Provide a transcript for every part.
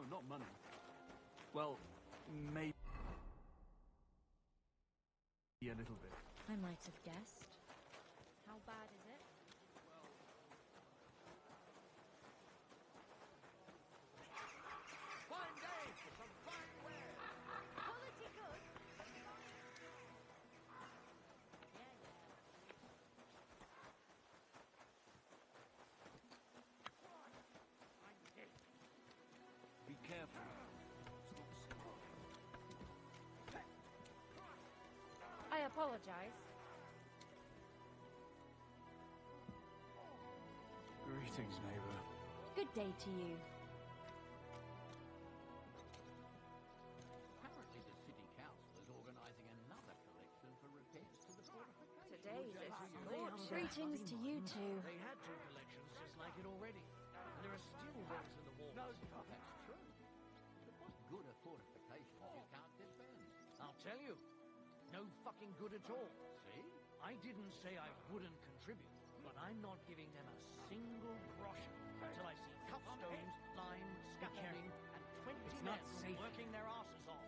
not money. Well, maybe a little bit. I might have guessed. How bad is it? Fine day for some fine wear. Quality goods. Be careful. I apologize. Greetings, neighbor. Good day to you. Apparently the city council is organising another collection for repairs to the fortification. Today's a They scorch. are Greetings to you too. They had two collections just like it already. And there are still rents in the walls. No, that's true. But what good are fortifications you can't defend? I'll tell you. No fucking good at all. See? I didn't say I wouldn't contribute, but I'm not giving them a single groschen until I see cuff stones, lime, scaffolding, and 20 It's men not safe. working their asses off.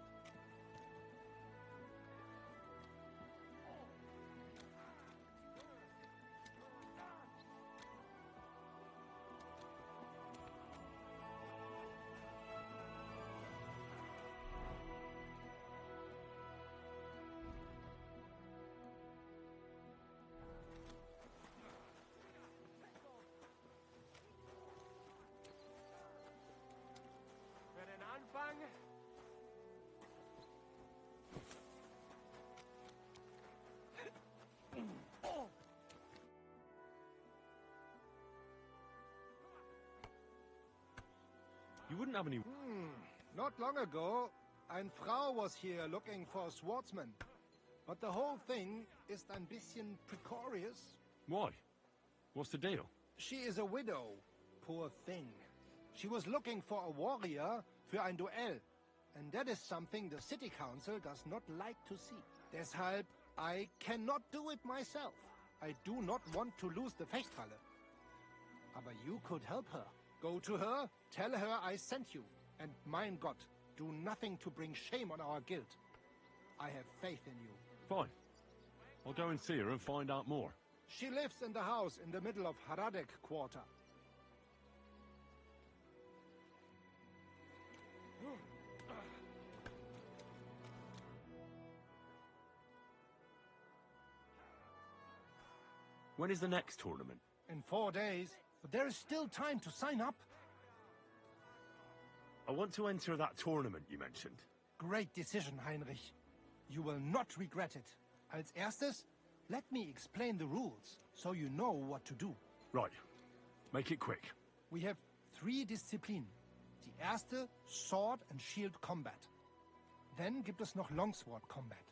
Für den Anfang. You wouldn't have any... Not long ago, ein Frau was here looking for a swordsman. But the whole thing is ein bisschen precarious. Why? What's the deal? She is a widow. Poor thing. She was looking for a warrior für ein Duell. And that is something the city council does not like to see. Deshalb, I cannot do it myself. I do not want to lose the Fechthalle. Aber you could help her. Go to her, tell her I sent you. And mein Gott, do nothing to bring shame on our guild. I have faith in you. Fine. I'll go and see her and find out more. She lives in the house in the middle of Haradek quarter. When is the next tournament? In 4 days, but there is still time to sign up. I want to enter that tournament you mentioned. Great decision, Heinrich. You will not regret it. Als erstes, let me explain the rules, so you know what to do. Right. Make it quick. We have 3 Disziplinen. Die erste, Sword and Shield Combat. Then gibt es noch Longsword Combat.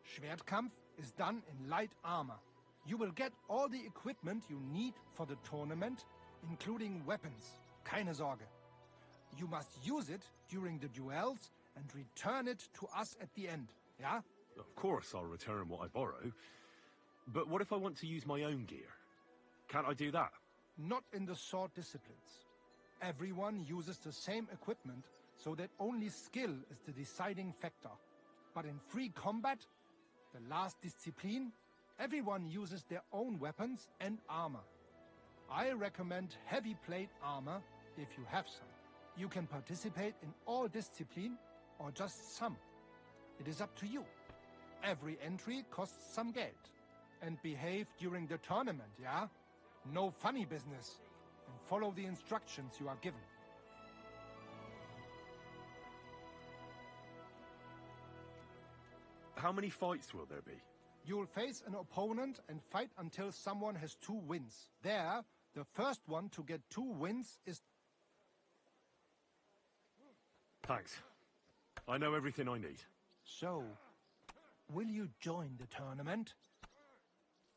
Schwertkampf is done in light armor. You will get all the equipment you need for the tournament, including weapons. Keine Sorge. You must use it during the duels and return it to us at the end, yeah? Of course I'll return what I borrow. But what if I want to use my own gear? Can't I do that? Not in the sword disciplines. Everyone uses the same equipment, so that only skill is the deciding factor. But in free combat, the last discipline, everyone uses their own weapons and armor. I recommend heavy plate armor if you have some. You can participate in all discipline or just some. It is up to you. Every entry costs some Geld. And behave during the tournament, yeah? No funny business. And follow the instructions you are given. How many fights will there be? You'll face an opponent and fight until someone has 2 wins. There, the first one to get 2 wins is... Thanks. I know everything I need. So, will you join the tournament?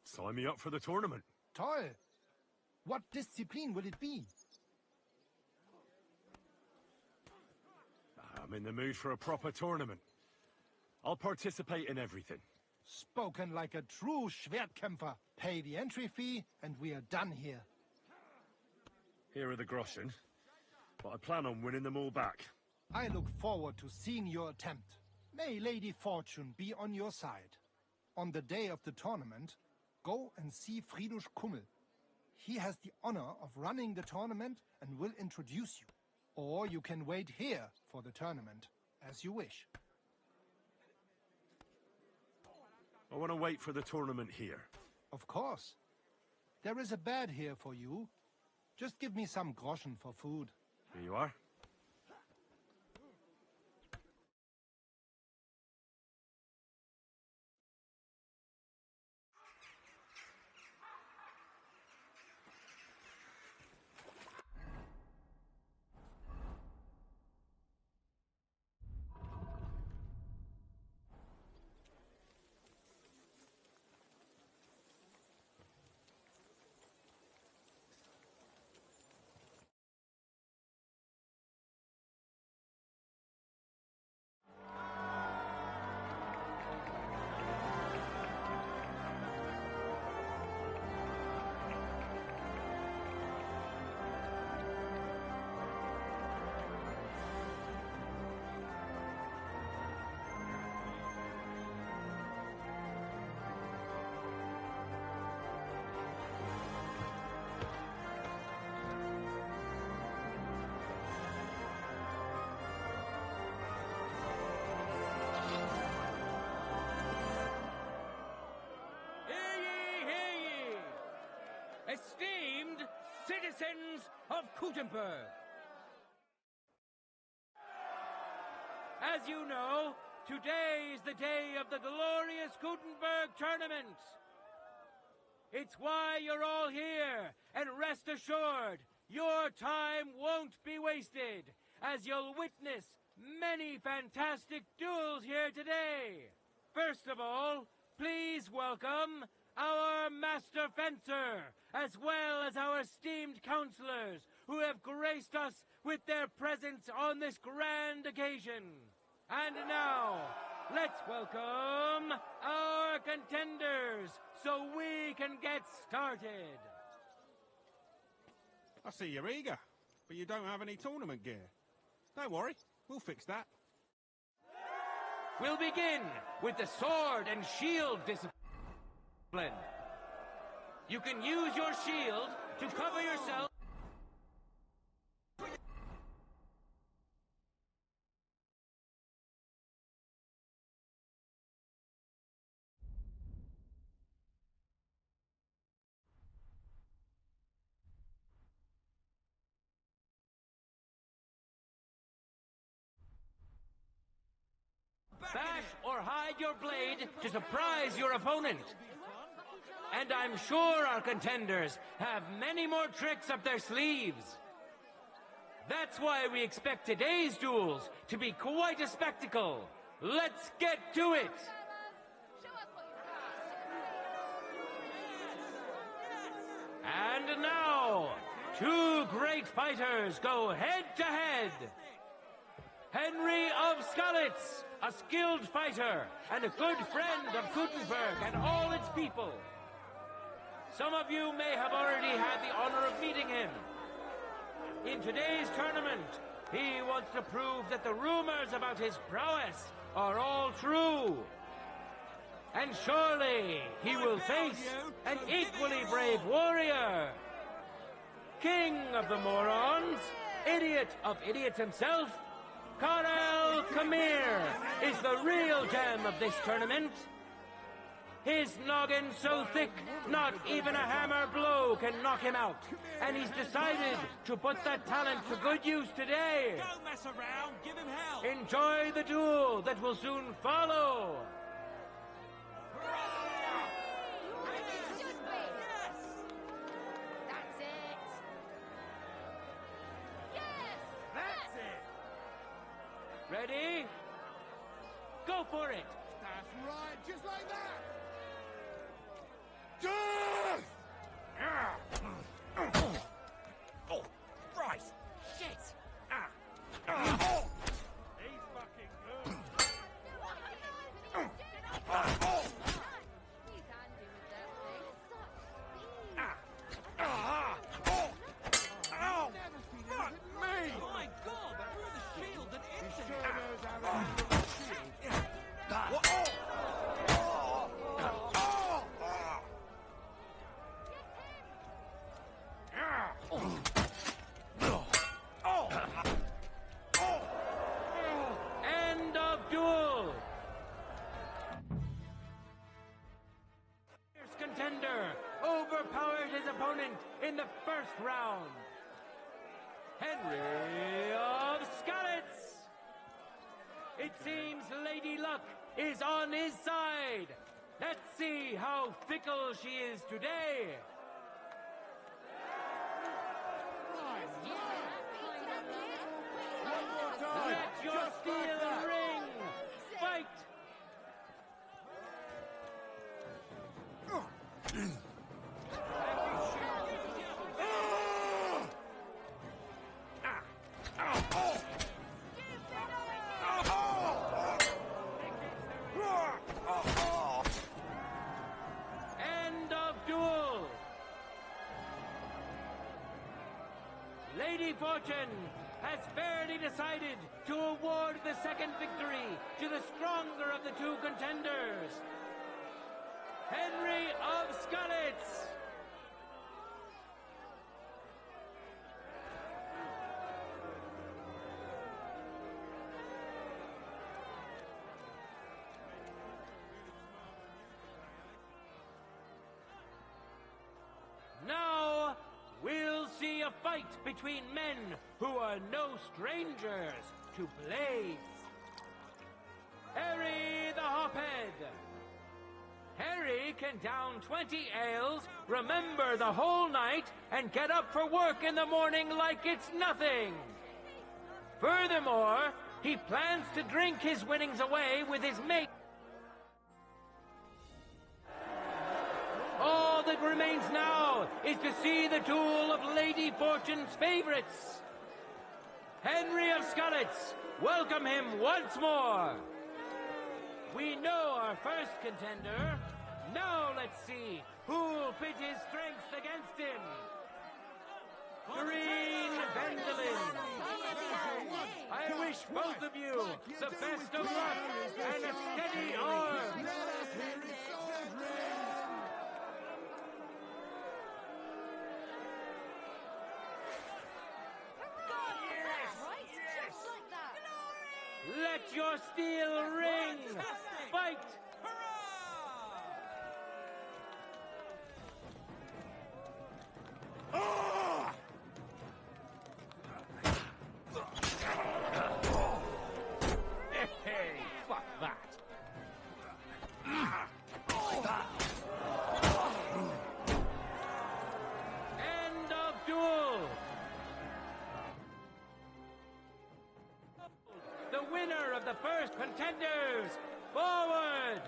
Sign me up for the tournament. Toll! What discipline will it be? I'm in the mood for a proper tournament. I'll participate in everything. Spoken like a true Schwertkämpfer. Pay the entry fee and we are done here. Here are the groschen, but I plan on winning them all back. I look forward to seeing your attempt. May Lady Fortune be on your side. On the day of the tournament, go and see Friedrich Kummel. He has the honor of running the tournament and will introduce you. Or you can wait here for the tournament, as you wish. I want to wait for the tournament here. Of course. There is a bed here for you. Just give me some groschen for food. Here you are. Esteemed citizens of Gutenberg. As you know, today is the day of the glorious Gutenberg tournament. It's why you're all here, and rest assured, your time won't be wasted, as you'll witness many fantastic duels here today. First of all, please welcome our Master Fencer, as well as our esteemed counselors, who have graced us with their presence on this grand occasion. And now, let's welcome our contenders, so we can get started. I see you're eager, but you don't have any tournament gear. Don't worry, we'll fix that. We'll begin with the sword and shield discipline. You can use your shield to cover yourself. Bash or hide your blade to surprise your opponent. And I'm sure our contenders have many more tricks up their sleeves. That's why we expect today's duels to be quite a spectacle. Let's get to it! And now, two great fighters go head-to-head. Henry of Skalitz, a skilled fighter and a good friend of Gutenberg and all its people. Some of you may have already had the honor of meeting him. In today's tournament, he wants to prove that the rumors about his prowess are all true. And surely he will face an equally brave warrior. King of the morons, idiot of idiots himself, Karel Kamir is the real gem of this tournament. His noggin so thick, not even a hammer blow can knock him out. And he's decided to put that talent to good use today. Don't mess around, give him hell! Enjoy the duel that will soon follow. That's it. Yes! That's it! Ready? Go for it. That's right, just like that! Oh, Christ! Shit! He's fucking good! He's handy with that thing. Never seen him with me! My God, through the shield and luck is on his side. Let's see how fickle she is today. Let your steel ring. Fight. End of duel. Lady Fortune has fairly decided to award the second victory to the stronger of the two contenders, Henry of Skalitz. Now, we'll see a fight between men who are no strangers to blades. Harry the Hophead. Harry can down 20 ales, remember the whole night, and get up for work in the morning like it's nothing. Furthermore, he plans to drink his winnings away with his mate. All that remains now is to see the duel of Lady Fortune's favorites. Henry of Skalitz, welcome him once more. We know our first contender. Now let's see who'll pit his strength against him. Green Vendolin. I wish both of you the best of luck and a steady arm. Let your steel ring. Fight. Hey, fuck that. End of duel. The winner of the first contenders, forward!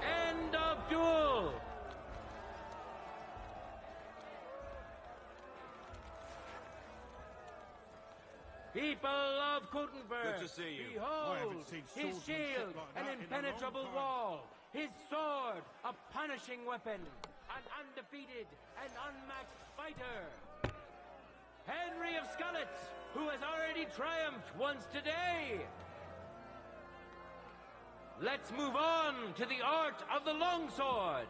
End of duel! People of Gutenberg, Good to see you. I haven't behold seen his swordsmanship shield, like an that in a long impenetrable time. wall, his sword, a punishing weapon, an undefeated and unmatched fighter. Henry of Skalitz, who has already triumphed once today. Let's move on to the art of the longsword.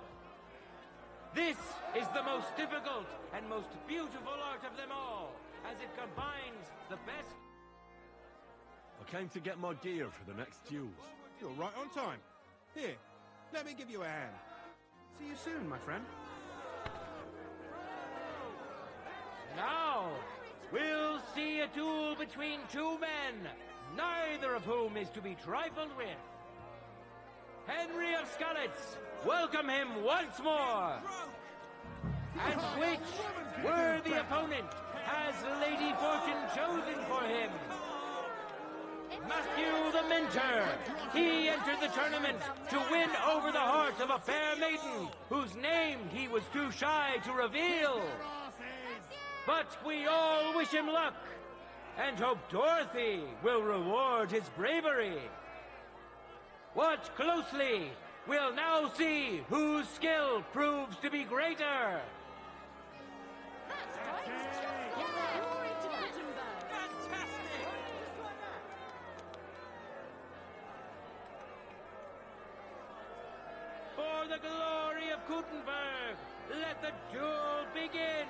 This is the most difficult and most beautiful art of them all, as it combines the best. I came to get my gear for the next duels. You're right on time. Here, let me give you a hand. See you soon, my friend. Now, we'll see a duel between two men, neither of whom is to be trifled with. Henry of Skalitz, welcome him once more. And which worthy opponent has Lady Fortune chosen for him? Matthew the Minter. He entered the tournament to win over the heart of a fair maiden whose name he was too shy to reveal. But we all wish him luck and hope Dorothy will reward his bravery. Watch closely. We'll now see whose skill proves to be greater. That's right. Just get there. Glory to Gutenberg. Fantastic! For the glory of Gutenberg, let the duel begin.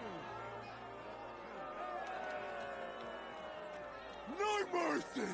No mercy!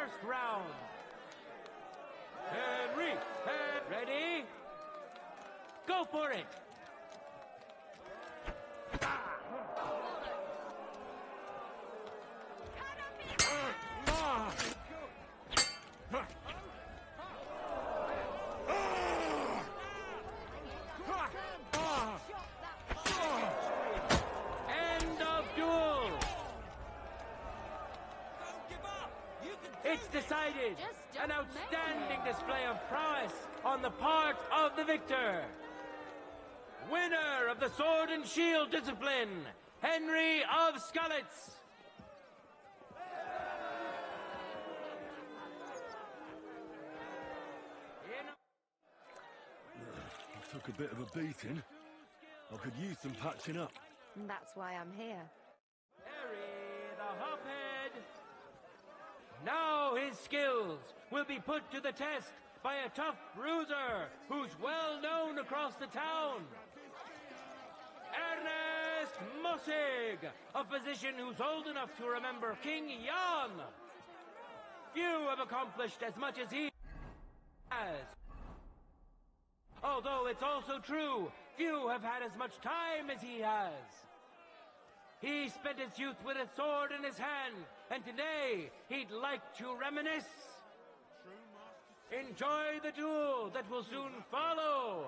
first round. Henry, ready? Go for it. End of duel. It's decided. An outstanding display of prowess on the part of the victor. Winner of the sword and shield discipline, Henry of Skalitz. Took a bit of a beating. I could use some patching up. That's why I'm here. Harry the Hophead. Now his skills will be put to the test by a tough bruiser who's well known across the town. Ernest Mossig, a physician who's old enough to remember King Jan. Few have accomplished as much as he has. Although it's also true, few have had as much time as he has. He spent his youth with a sword in his hand, and today he'd like to reminisce. Enjoy the duel that will soon follow.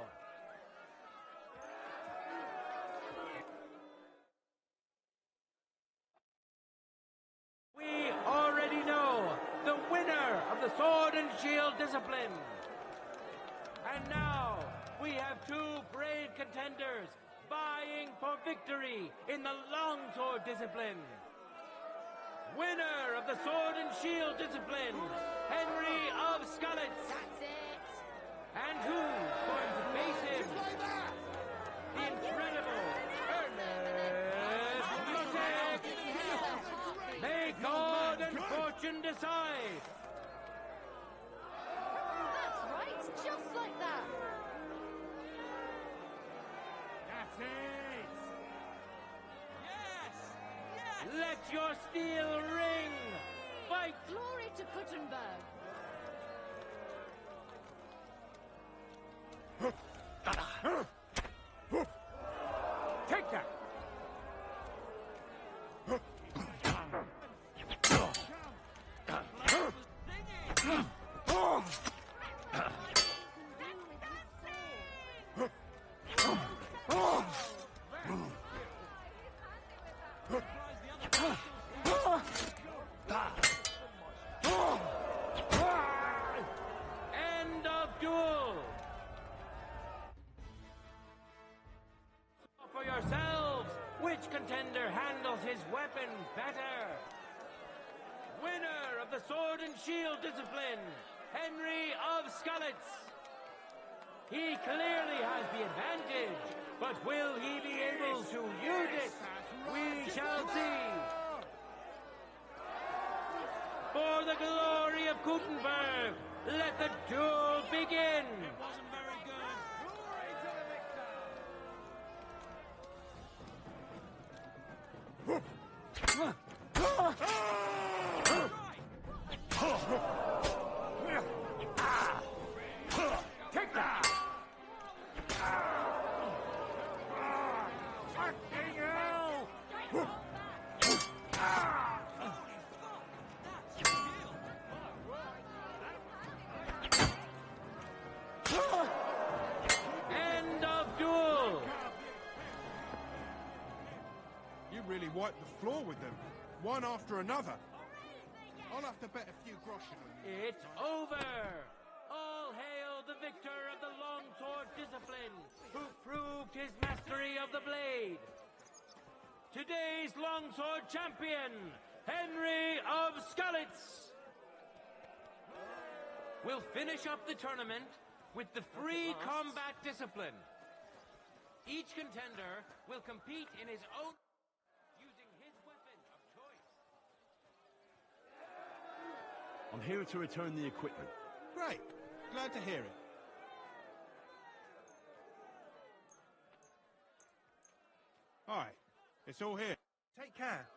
We already know the winner of the sword and shield discipline. And now we have two brave contenders vying for victory in the longsword discipline. Winner of the sword and shield discipline, Henry of Skalitz. That's it. And who's going to face him? The incredible Ernest Mossig. May God and fortune decide. That's right, just like that. That's it! Yes! Let your steel ring. Fight. Glory to Kuttenberg. Take that. End of duel. For yourselves, which contender handles his weapon better? Winner of the sword and shield discipline, Henry of Skalitz. He clearly has the advantage, but will he be able to use it? We shall see. For the glory of Kuttenberg, let the duel begin. Wasn't very good. Glory to the victor! Take that! End of duel! You really wiped the floor with them, one after another. I'll have to bet a few groschen on you. It's over! All hail the victor of the longsword discipline, who proved his mastery of the blade. Today's longsword champion, Henry of Skalitz. We'll finish up the tournament with the free combat discipline. Each contender will compete in his own using his weapon of choice. I'm here to return the equipment. Great. Glad to hear it. Hi. It's all here. Take care.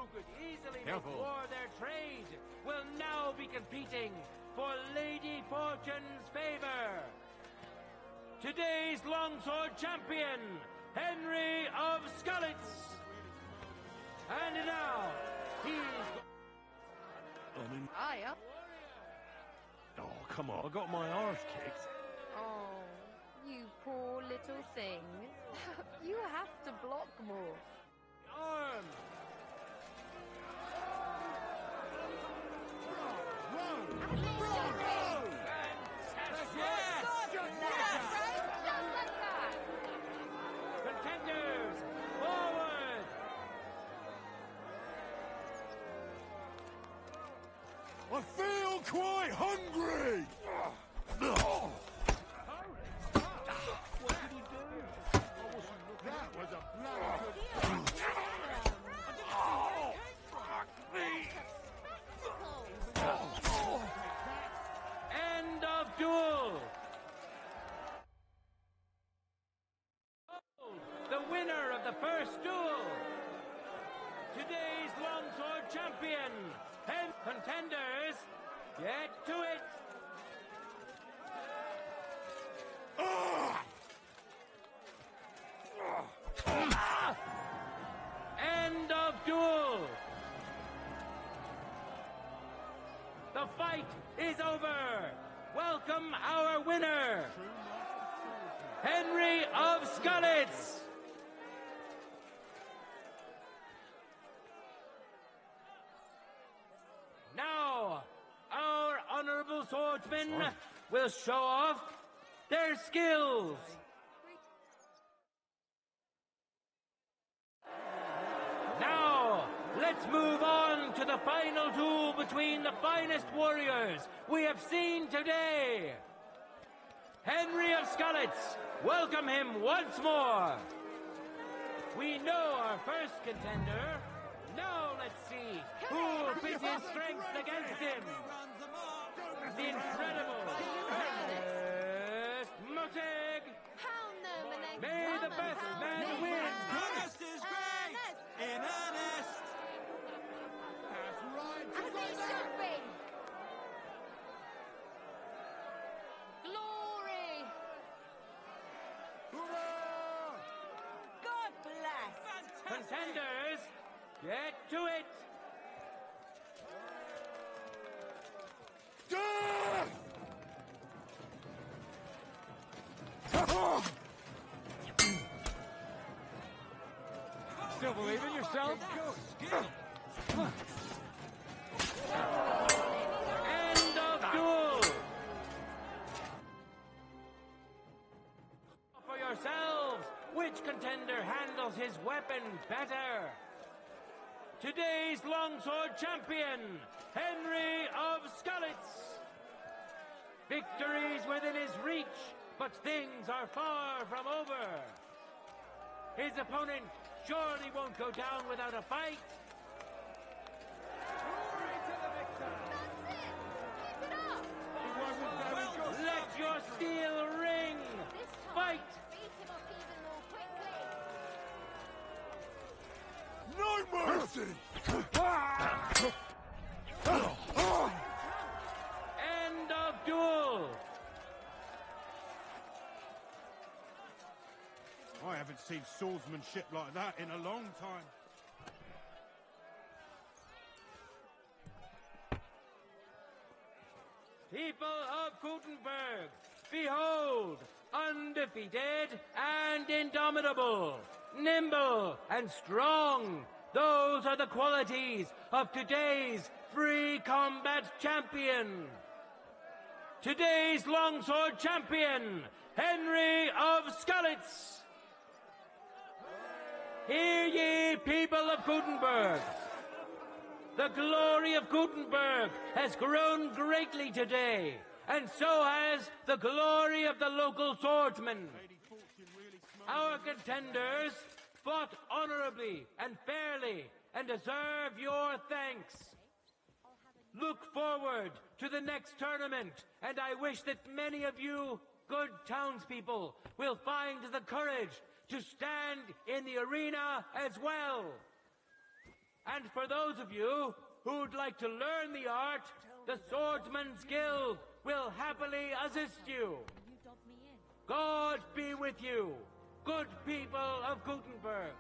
who could easily Careful. make war their trade, will now be competing for Lady Fortune's favor. Today's longsword champion, Henry of Skalitz. And now, he's... Hiya. Oh, come on. I got my arse kicked. Oh, you poor little thing. You have to block more. Arm. Yes! That's right, just like that. Contenders, forward! I feel quite hungry! That was a bloody good... End of duel! The winner of the first duel! Today's longsword champion! And contenders, get to it! End of duel! The fight is over! Welcome our winner, Henry of Skalitz! Now, our honorable swordsmen will show off their skills. Now, let's move on to the final duel between the finest warriors we have seen today. Henry of Skalitz, welcome him once more. We know our first contender. Now let's see who will pit his strength against him. The incredible Ernest Mutig. May the best man win. Ernest is great! In earnest! That's right, As just it like that! should be. Glory. Hurrah! God bless! Contenders, get to it. Death! Still believe in yourself? End of duel. For yourselves, which contender handles his weapon better? Today's longsword champion, Henry of Skalitz. Victory's within his reach, but things are far from over. His opponent surely won't go down without a fight. That's it. Keep it up. It wasn't very good. Let your steel ring. This time, Fight. beat him up even more quickly. No mercy! End of duel. I haven't seen swordsmanship like that in a long time. People of Gutenberg, behold, undefeated and indomitable, nimble and strong. Those are the qualities of today's free combat champion. Today's longsword champion, Henry of Skalitz. Hear ye, people of Gutenberg. The glory of Gutenberg has grown greatly today, and so has the glory of the local swordsmen. Lady Fortune really smells. Our contenders fought honorably and fairly and deserve your thanks. Look forward to the next tournament, and I wish that many of you, good townspeople, will find the courage to stand in the arena as well. And for those of you who'd like to learn the art, the Swordsman's Guild will happily assist you. God be with you, good people of Gutenberg.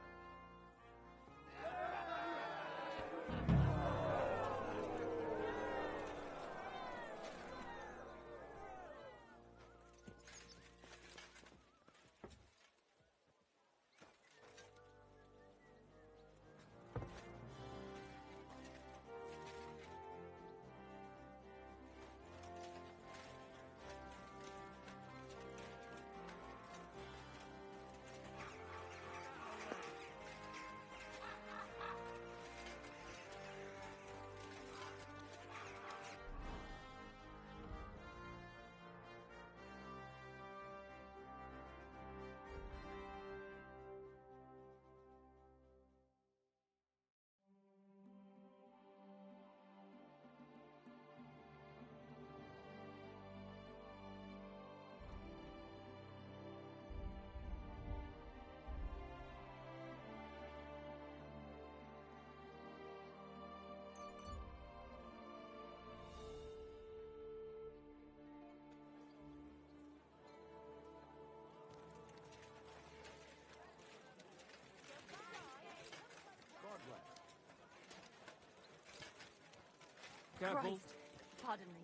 Careful. Christ, pardon me.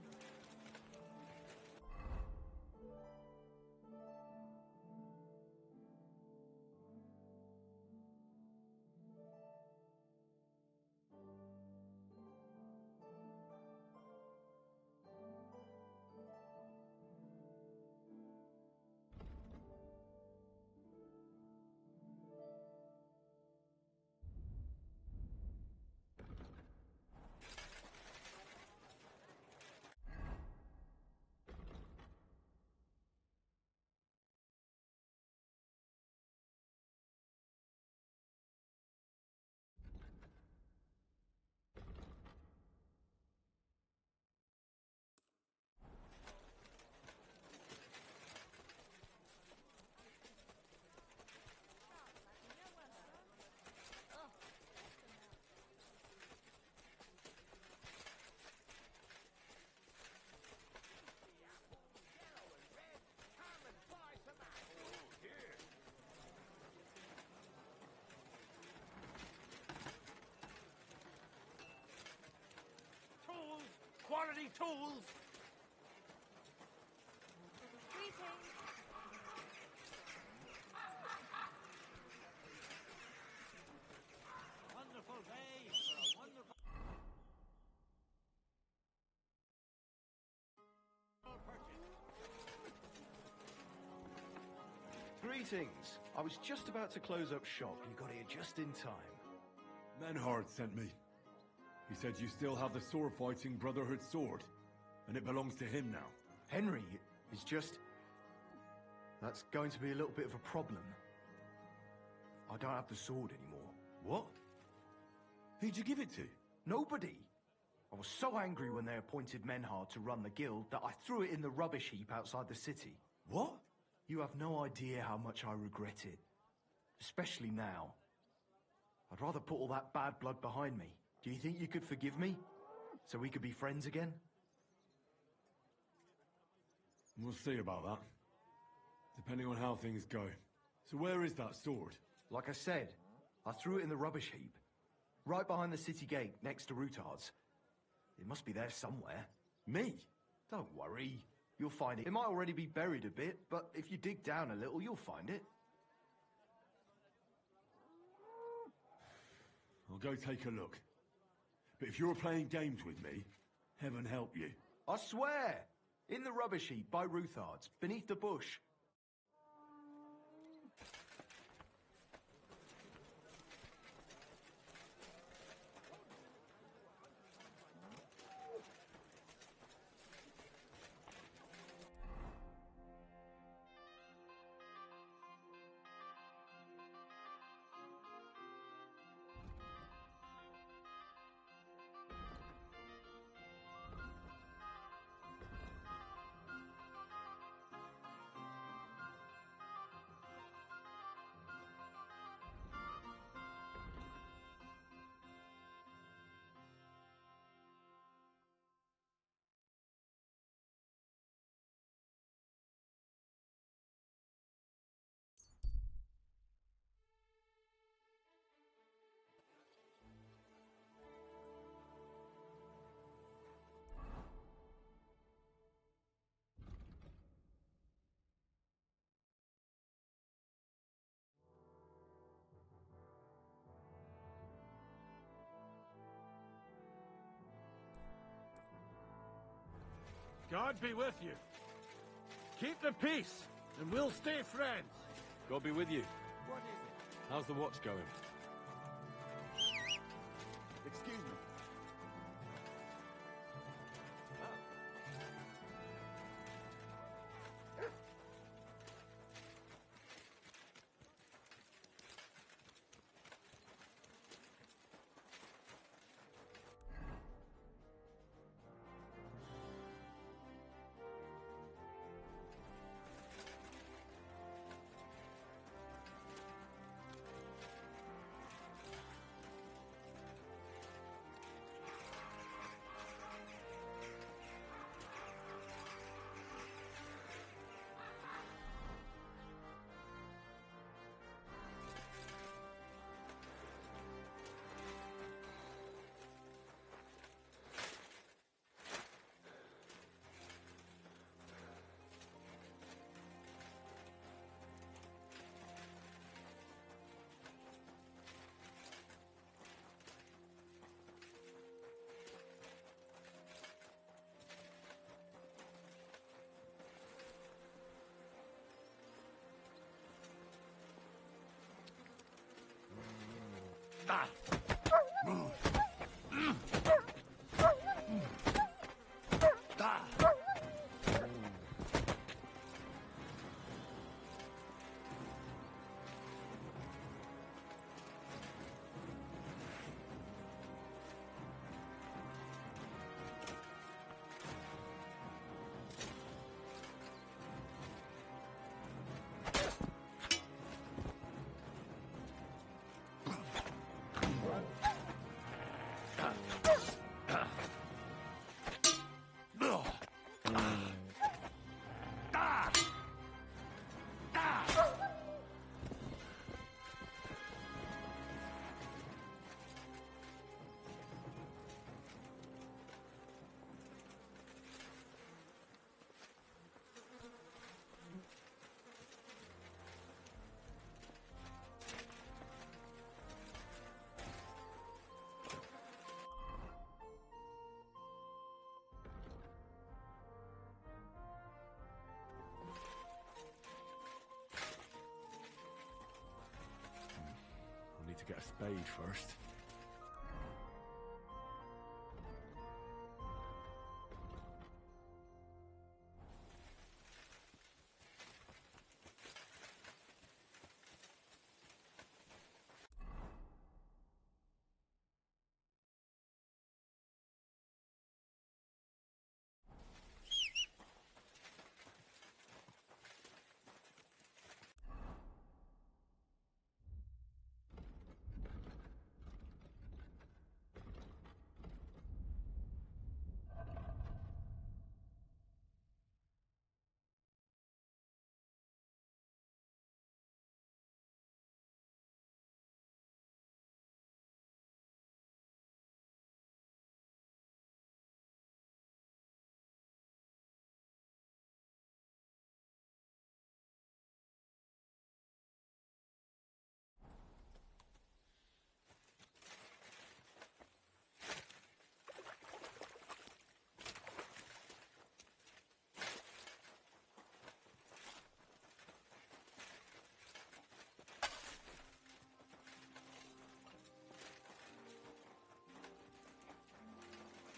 Quality tools! Greetings. Wonderful day for a wonderful purchase. Greetings. I was just about to close up shop. You got here just in time. Menhard sent me. He said you still have the sword-fighting Brotherhood sword, and it belongs to him now. Henry is just... That's going to be a little bit of a problem. I don't have the sword anymore. What? Who'd you give it to? Nobody. I was so angry when they appointed Menhard to run the guild that I threw it in the rubbish heap outside the city. What? You have no idea how much I regret it. Especially now. I'd rather put all that bad blood behind me. Do you think you could forgive me? So we could be friends again? We'll see about that. Depending on how things go. So where is that sword? Like I said, I threw it in the rubbish heap. Right behind the city gate, next to Routard's. It must be there somewhere. Me? Don't worry. You'll find it. It might already be buried a bit, but if you dig down a little, you'll find it. I'll go take a look. But if you're playing games with me, heaven help you. I swear! In the rubbish heap by Routard's, beneath the bush. God be with you. Keep the peace, and we'll stay friends. God be with you. What is it? How's the watch going? Excuse me. Get a spade first.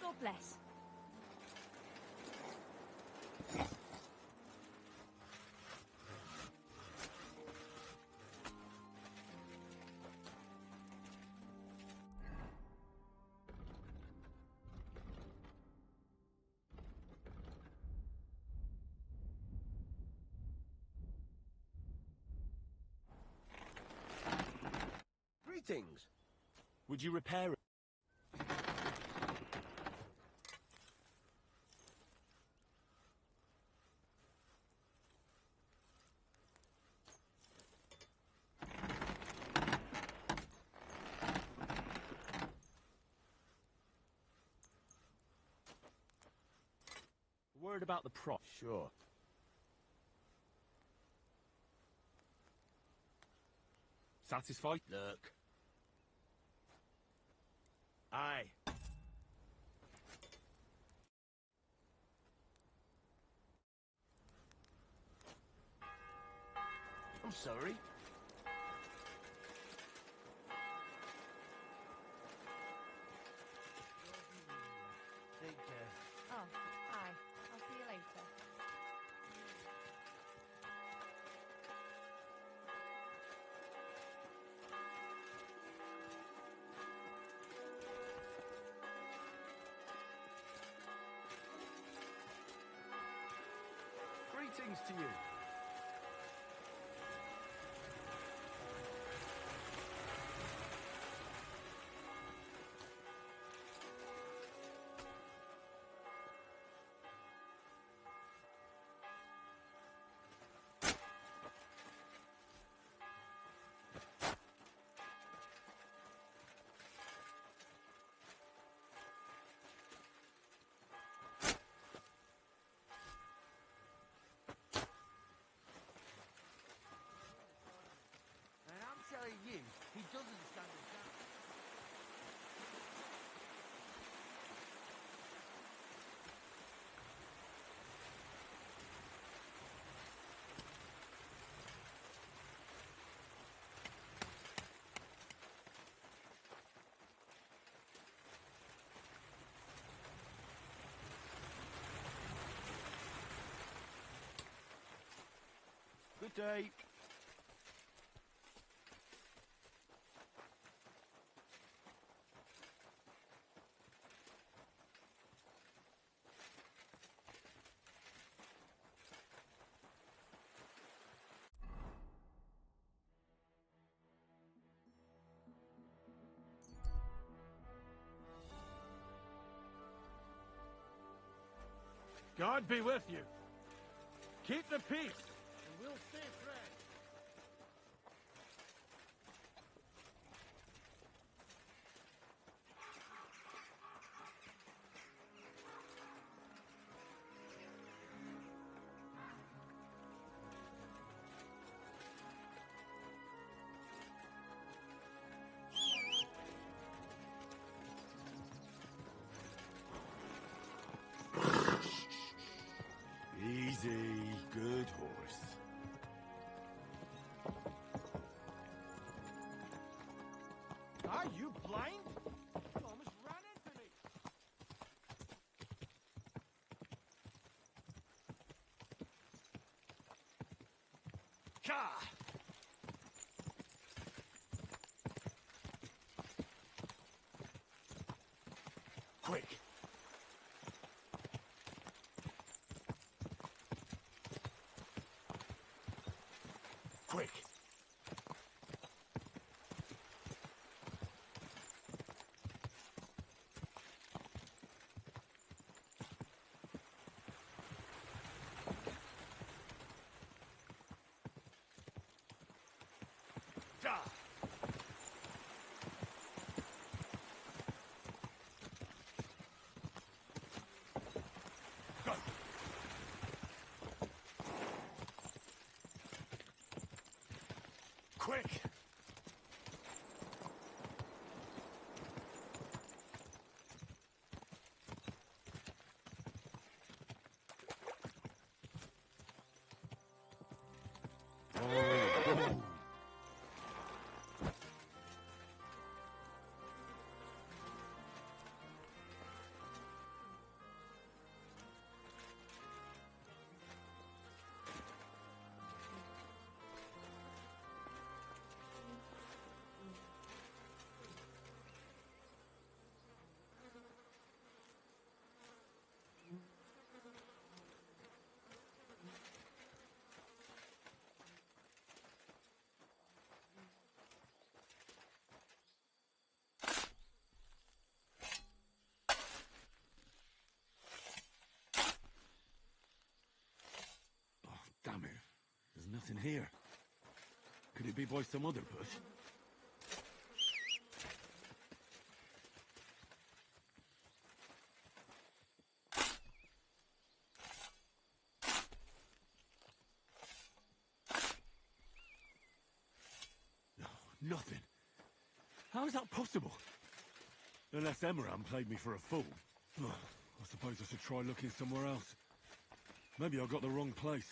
God bless. Greetings. Would you repair it? Word about the prop. Sure. Satisfied? Look. Aye. I'm sorry. Take care. Oh, hi. I'll see you later. Greetings to you. And I'm telling you, he doesn't stand a chance. Good day. God be with you. Keep the peace, and we'll stay friends. Easy, good horse. Are you blind? You almost ran into me. Cha! Quick! Quick! Ja! Go! Quick! Damn it. There's nothing here. Could it be by some other bush? No, nothing. How is that possible? Unless Emran played me for a fool. I suppose I should try looking somewhere else. Maybe I got the wrong place.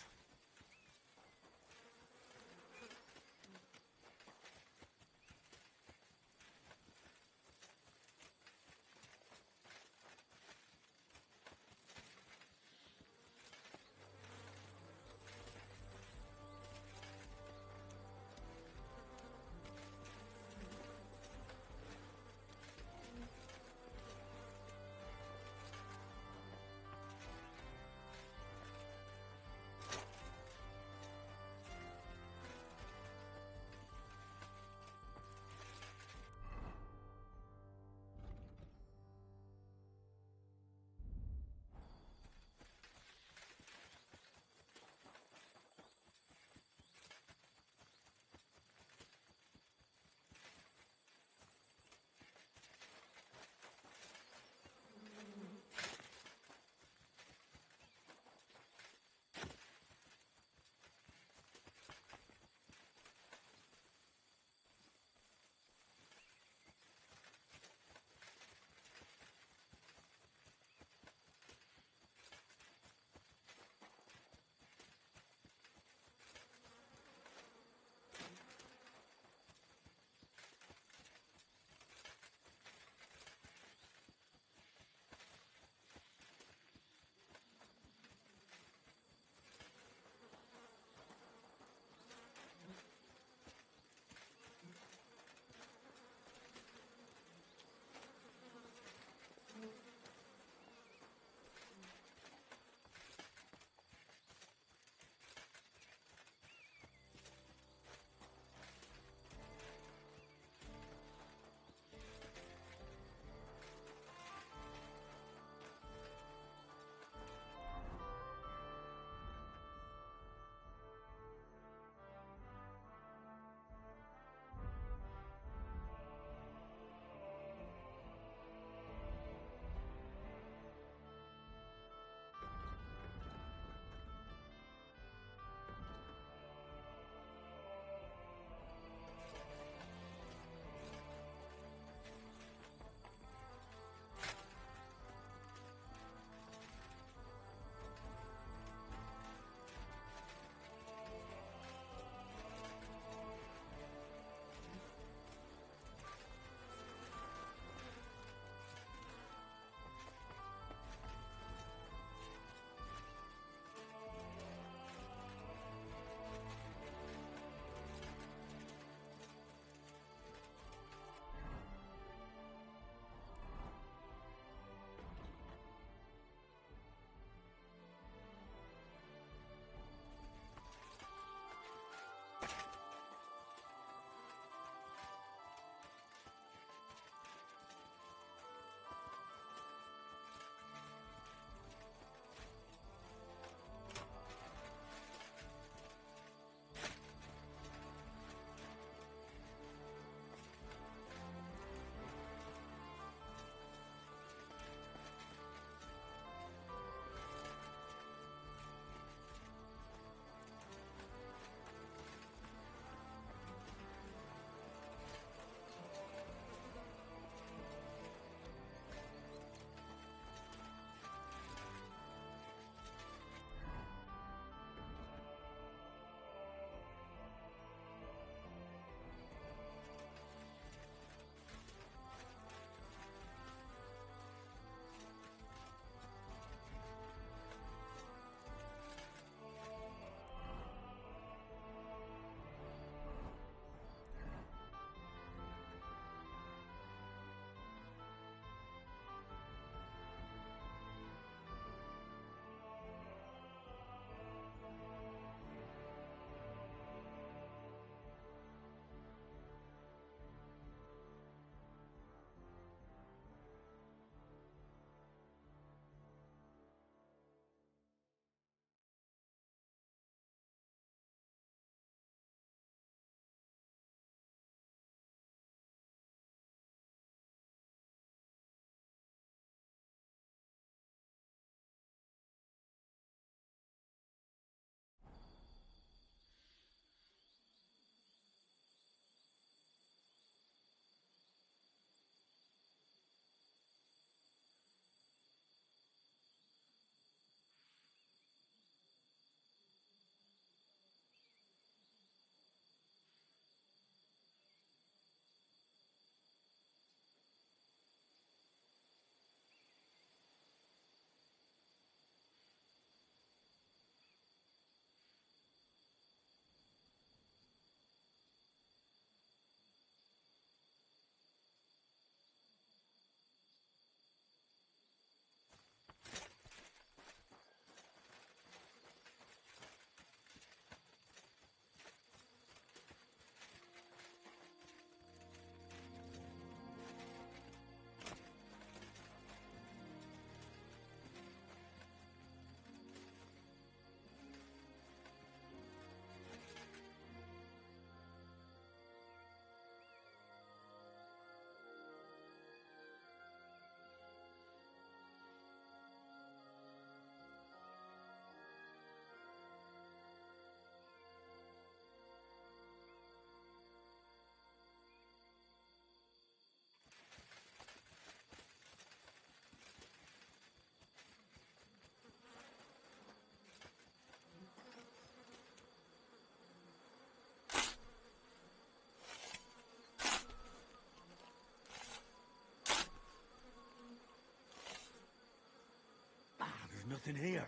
nothing here.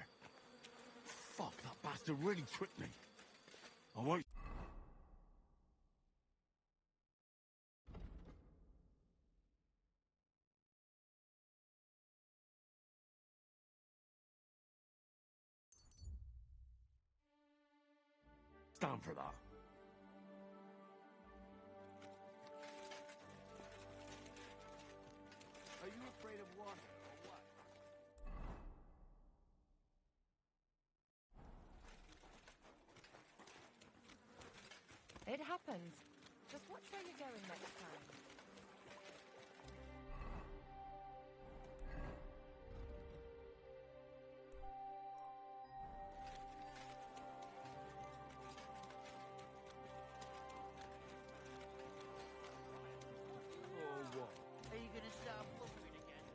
Fuck, that bastard really tricked me. I won't... stand for that. Are you afraid of water or what? It happens. Just watch where you're going next time. Or what? Are you gonna start blubbering again?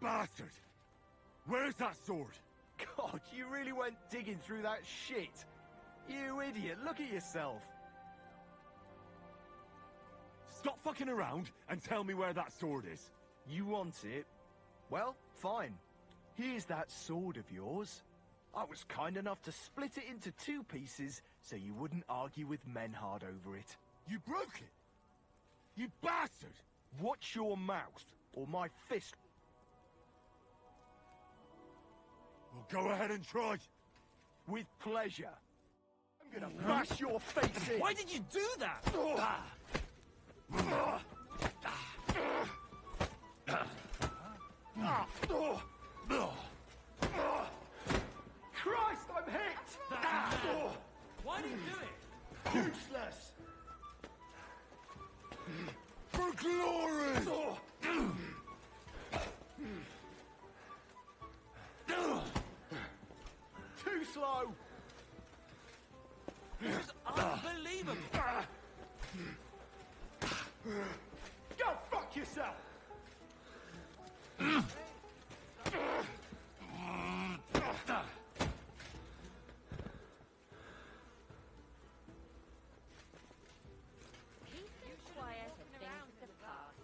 Bastard! Where's that sword? God, you really went digging through that shit. You idiot, look at yourself. Stop fucking around and tell me where that sword is. You want it? Well, fine. Here's that sword of yours. I was kind enough to split it into 2 pieces so you wouldn't argue with Menhard over it. You broke it! You bastard! Watch your mouth, or my fist... Well, go ahead and try. With pleasure. I'm gonna bash your face in! Why did you do that? Christ, I'm hit! Why did you do it? Useless! For glory! Too slow! Unbelievable. Go fuck yourself! Peace and quiet are things of the past.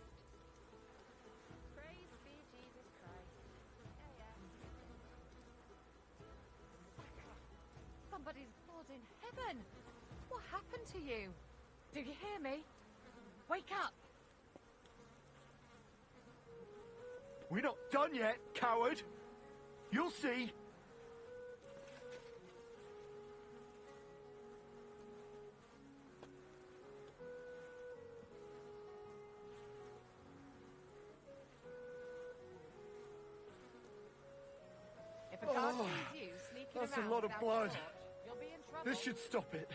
Praise be Jesus Christ. Somebody's blood in heaven. What happened to you? Do you hear me? Wake up! We're not done yet, coward! You'll see! If a guard sees you sneaking that's a around lot of without blood. torch, you'll be in trouble. This should stop it.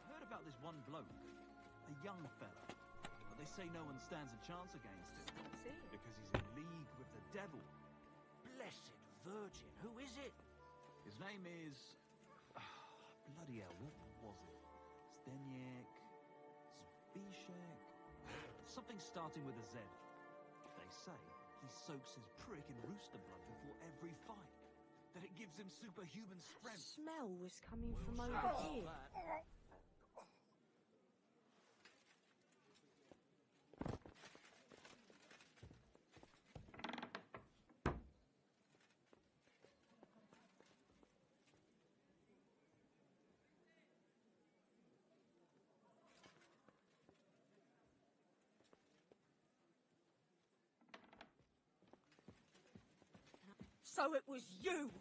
Heard about this one bloke, a young fella, a but they say no one stands a chance against him. See? Because he's in league with the devil. Blessed Virgin, who is it? His name is... bloody hell, what was it? Stenyek? Zbishek? Something starting with a Z. They say he soaks his prick in rooster blood before every fight. That it gives him superhuman strength. Smell was coming from over here. So it was you!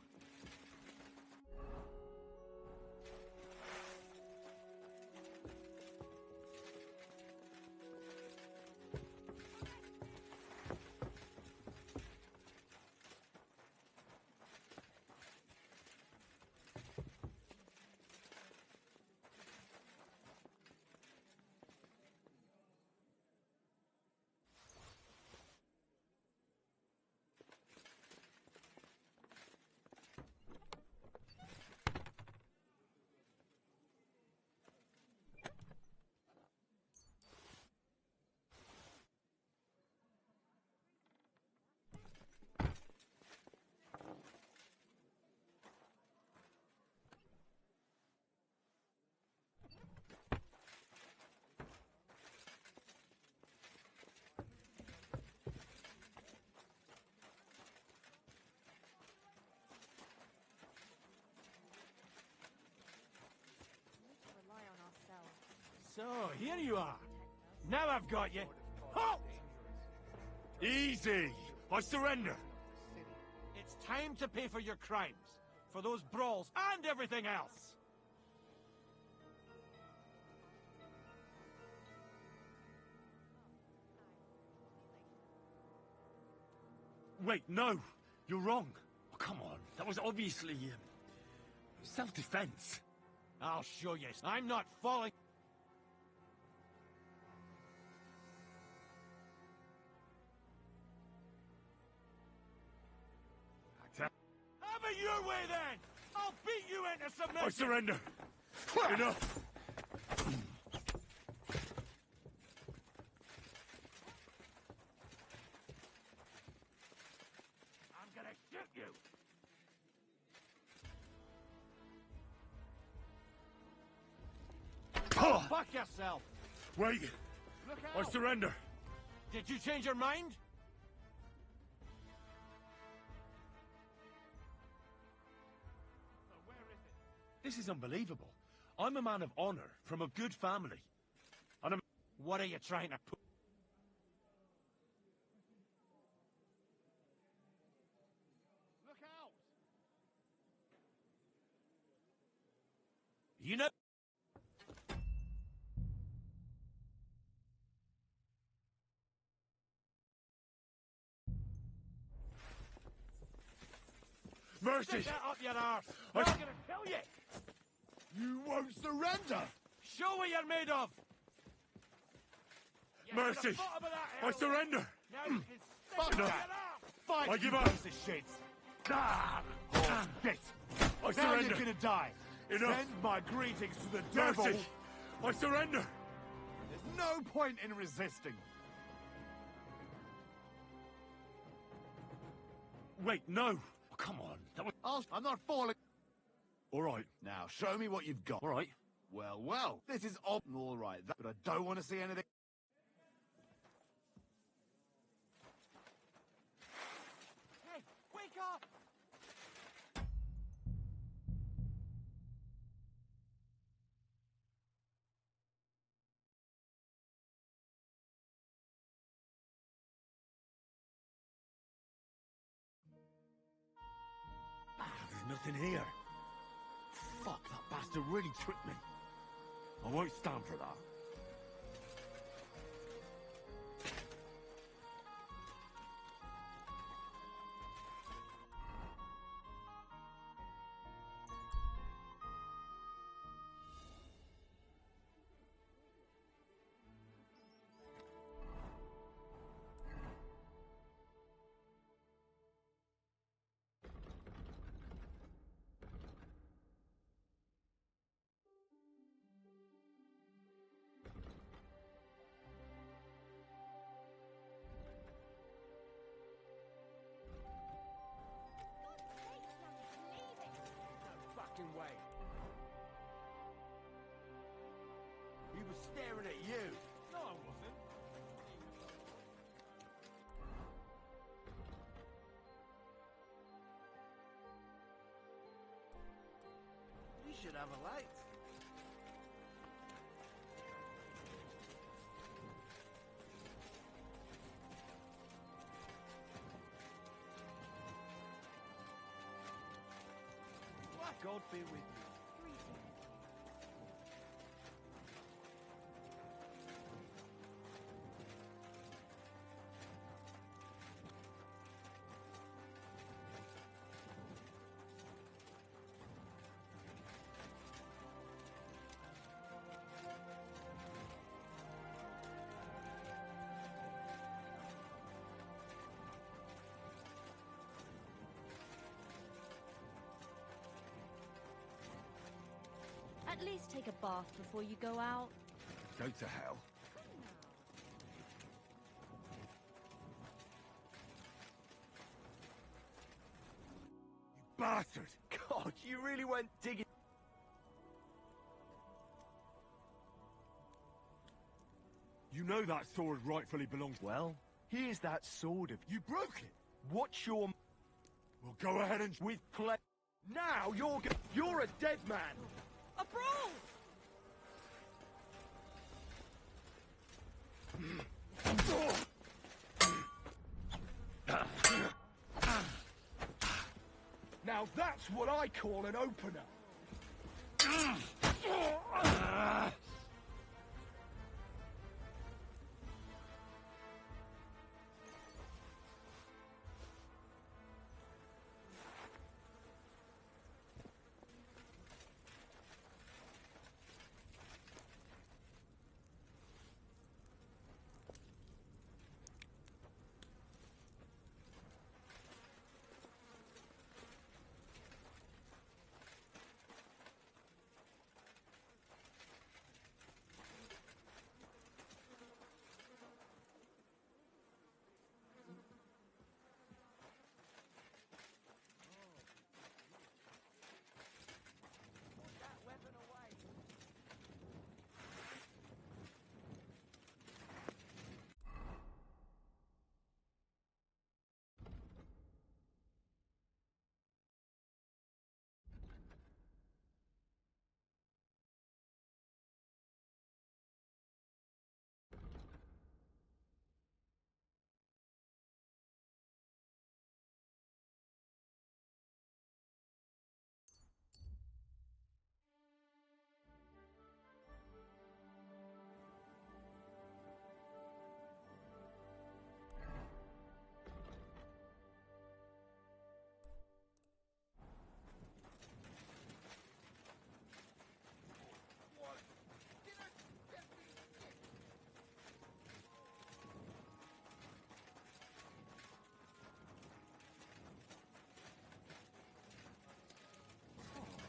So, here you are. Now I've got you. Halt! Easy! I surrender! It's time to pay for your crimes. For those brawls and everything else. Wait, no! You're wrong. Oh, come on, that was obviously... self-defense. I'll show you. I'm not falling... Have it your way, then! I'll beat you into submission! I surrender! Enough! I'm gonna shoot you! Fuck yourself! Wait! Look I out! surrender! Did you change your mind? This is unbelievable. I'm a man of honor from a good family. And I'm... What are you trying to put? Look out! You know... Mercy! Stick that up your arse! I- I'm gonna kill you! You won't surrender! Show what you're made of! You're at Mercy! the bottom of that I hell. surrender! Now you can Fuck stick that. that up! Fight, I you give up. piece of shit! Ah! Shit! I Now surrender! you're gonna die! Enough. Send my greetings to the devil! Mercy! I surrender! There's no point in resisting! Wait, no! Oh, come on, that was... I'm not falling... All right, Now, show me what you've got. all right. Well, well, this is all right, but I don't want to see anything... Hey, wake up! There's nothing here. Fuck, that bastard really tricked me. I won't stand for that. should have a light. God be with you. At least take a bath before you go out. Go to hell. You bastard! God, you really went digging. You know that sword rightfully belongs... Well, here's that sword of... You broke it! What's your... Well, go ahead and... With play... Now you're a dead man! A brawl! Now that's what I call an opener!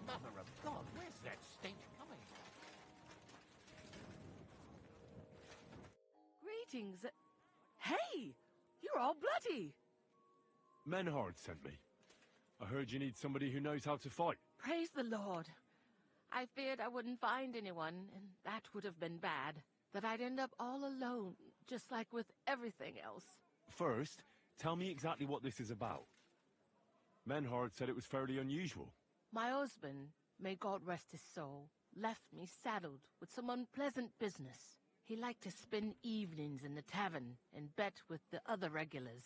Mother of God, where's that stench coming from? Greetings. Hey! You're all bloody! Menhard sent me. I heard you need somebody who knows how to fight. Praise the Lord. I feared I wouldn't find anyone, and that would have been bad. That I'd end up all alone, just like with everything else. First, tell me exactly what this is about. Menhard said it was fairly unusual. My husband, may God rest his soul, left me saddled with some unpleasant business. He liked to spend evenings in the tavern and bet with the other regulars.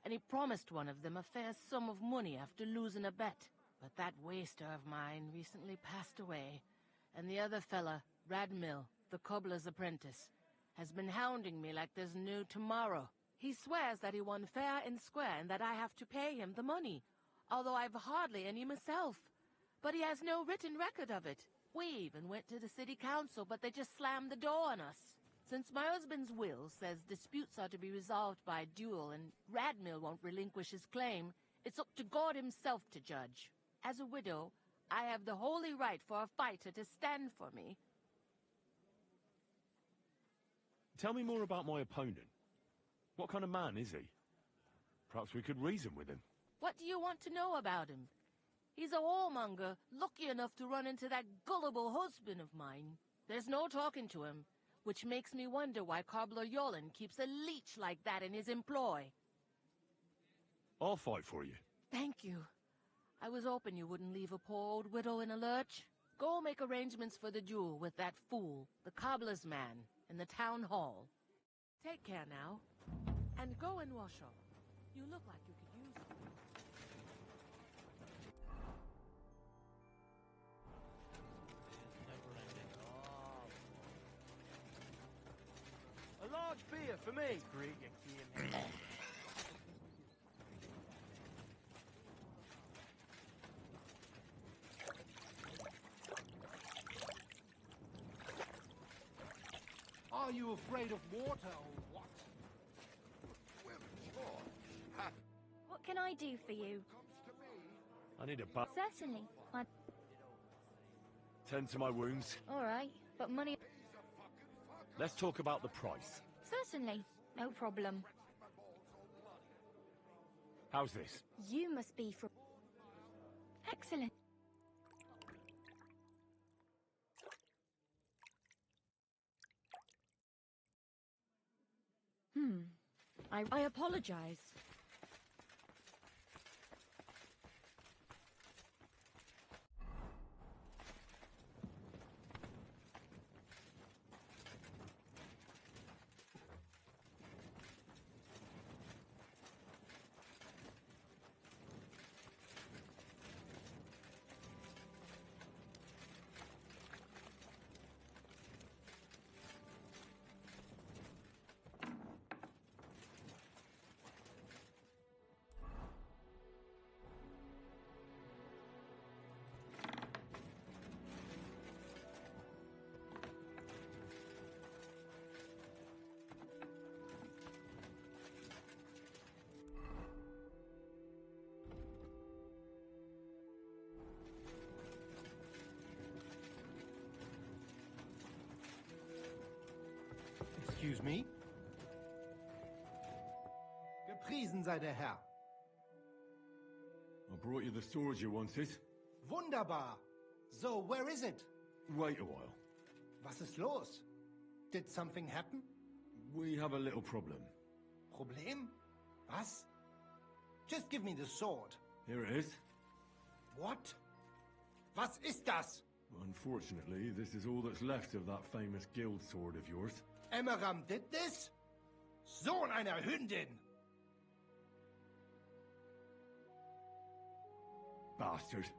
And he promised one of them a fair sum of money after losing a bet. But that waster of mine recently passed away, and the other fella, Radmill, the cobbler's apprentice, has been hounding me like there's no tomorrow. He swears that he won fair and square and that I have to pay him the money, although I've hardly any myself. But he has no written record of it. We even went to the city council, but they just slammed the door on us. Since my husband's will says disputes are to be resolved by duel and Radmill won't relinquish his claim, it's up to God himself to judge. As a widow, I have the holy right for a fighter to stand for me. Tell me more about my opponent. What kind of man is he? Perhaps we could reason with him. What do you want to know about him? He's a whoremonger, lucky enough to run into that gullible husband of mine. There's no talking to him, which makes me wonder why Cobbler Yolen keeps a leech like that in his employ. I'll fight for you. Thank you. I was hoping you wouldn't leave a poor old widow in a lurch. Go make arrangements for the duel with that fool, the cobbler's man, in the town hall. Take care now. And go and wash up. You look like you could use it. A large beer for me. Are you afraid of water or what? What can I do for you? I need a bath. Certainly. Tend to my wounds. All right, but money... Let's talk about the price. Certainly. No problem. How's this? You must be from... Excellent. I apologize. Excuse me? Gepriesen sei der Herr. I brought you the sword you wanted. Wunderbar. So, where is it? Wait a while. Was ist los? Did something happen? We have a little problem. Problem? Was? Just give me the sword. Here it is. What? Was ist das? Unfortunately, this is all that's left of that famous guild sword of yours. Emmeram did this? Sohn einer Hündin! Bastard.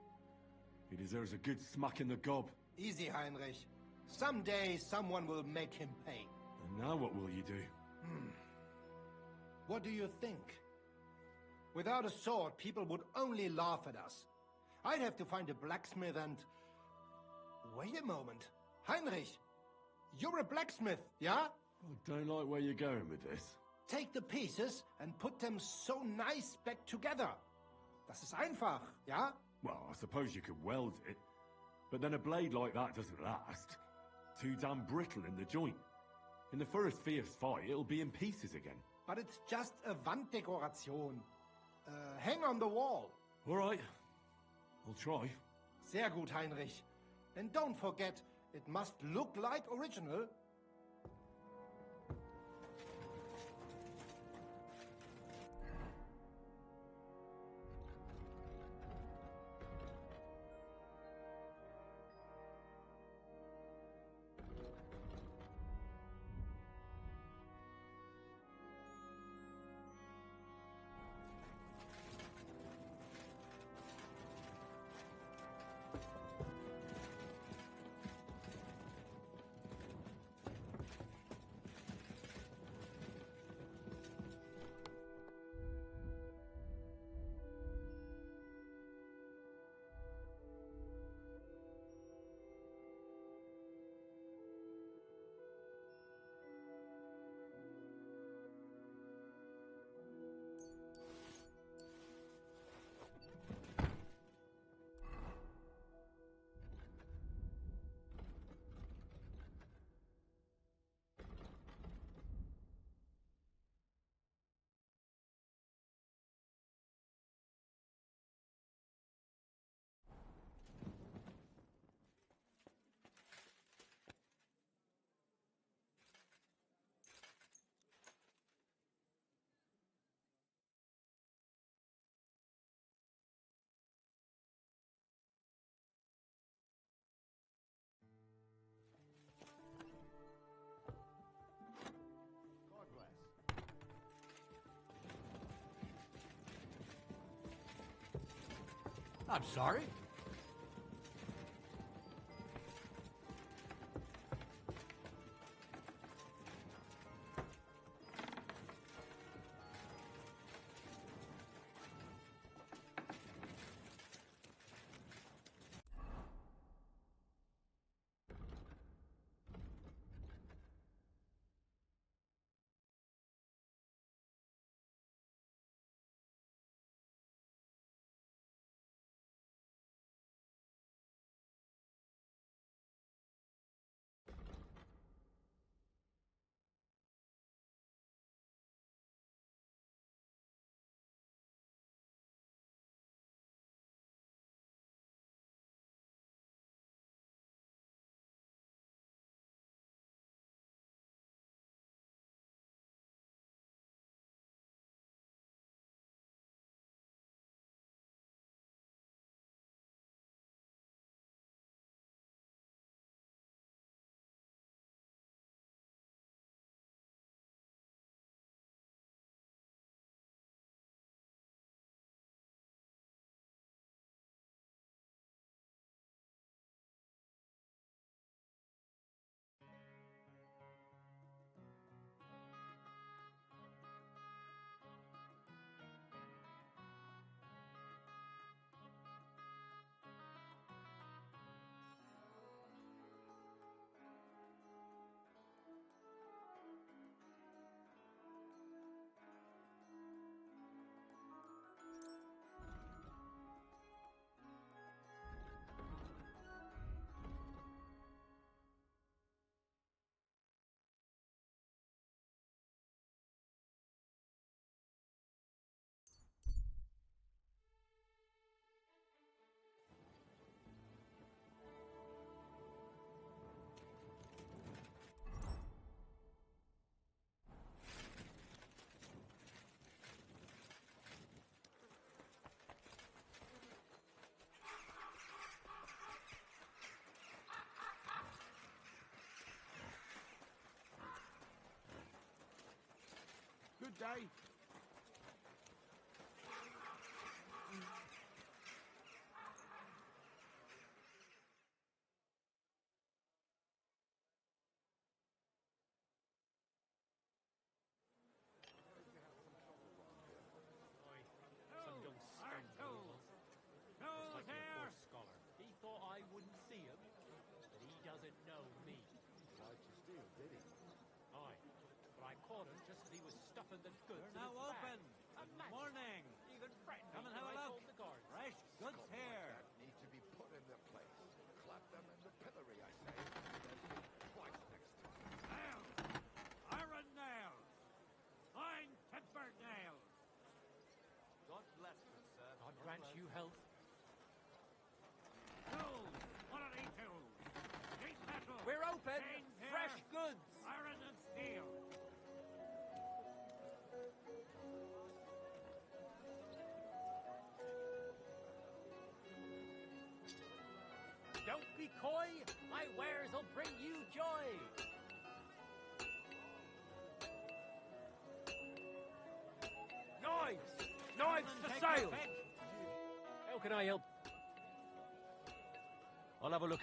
He deserves a good smack in the gob. Easy, Heinrich. Someday someone will make him pay. And now what will you do? What do you think? Without a sword, people would only laugh at us. I'd have to find a blacksmith and... Wait a moment. Heinrich, you're a blacksmith, yeah? I don't like where you're going with this. Take the pieces and put them so nice back together. Das ist einfach, ja? Well, I suppose you could weld it. But then a blade like that doesn't last. Too damn brittle in the joint. In the first fierce fight, it'll be in pieces again. But it's just a Wanddekoration. Hang on the wall. All right. I'll try. Sehr gut, Heinrich. And don't forget, it must look like original. I'm sorry. Good day. Some young scoundrel was. Just like your poor scholar. He thought I wouldn't see him, but he doesn't know me. Tried to steal, did he? Aye, but I caught him just as he was stuffing the goods We're in now his open. bag. Good morning. Even threatened Come me and have when a I look. told the guards. Fresh goods Scum here. like that need to be put in their place. Clap them in the pillory, I say. They'll think twice next time. Nails! Iron nails! Fine tempered nails! God bless you, sir. God grant you health. Tools! What are they tools? Sheet metal! We're open. Chain pair, Fresh goods. Iron and steel! Don't be coy. My wares will bring you joy. Knives! Knives for Take sale! your pick. How can I help? I'll have a look.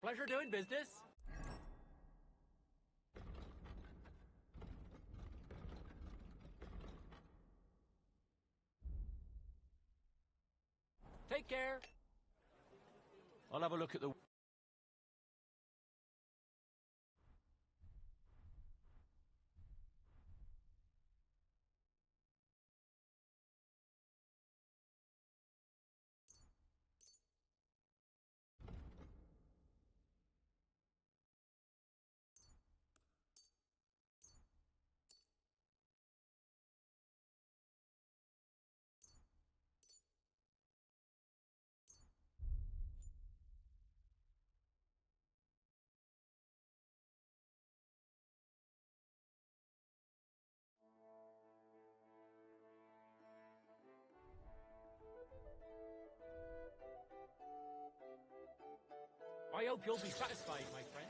Pleasure doing business. Take care. I'll have a look at the... I hope you'll be satisfied, my friend.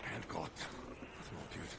Herrgott, that's not good.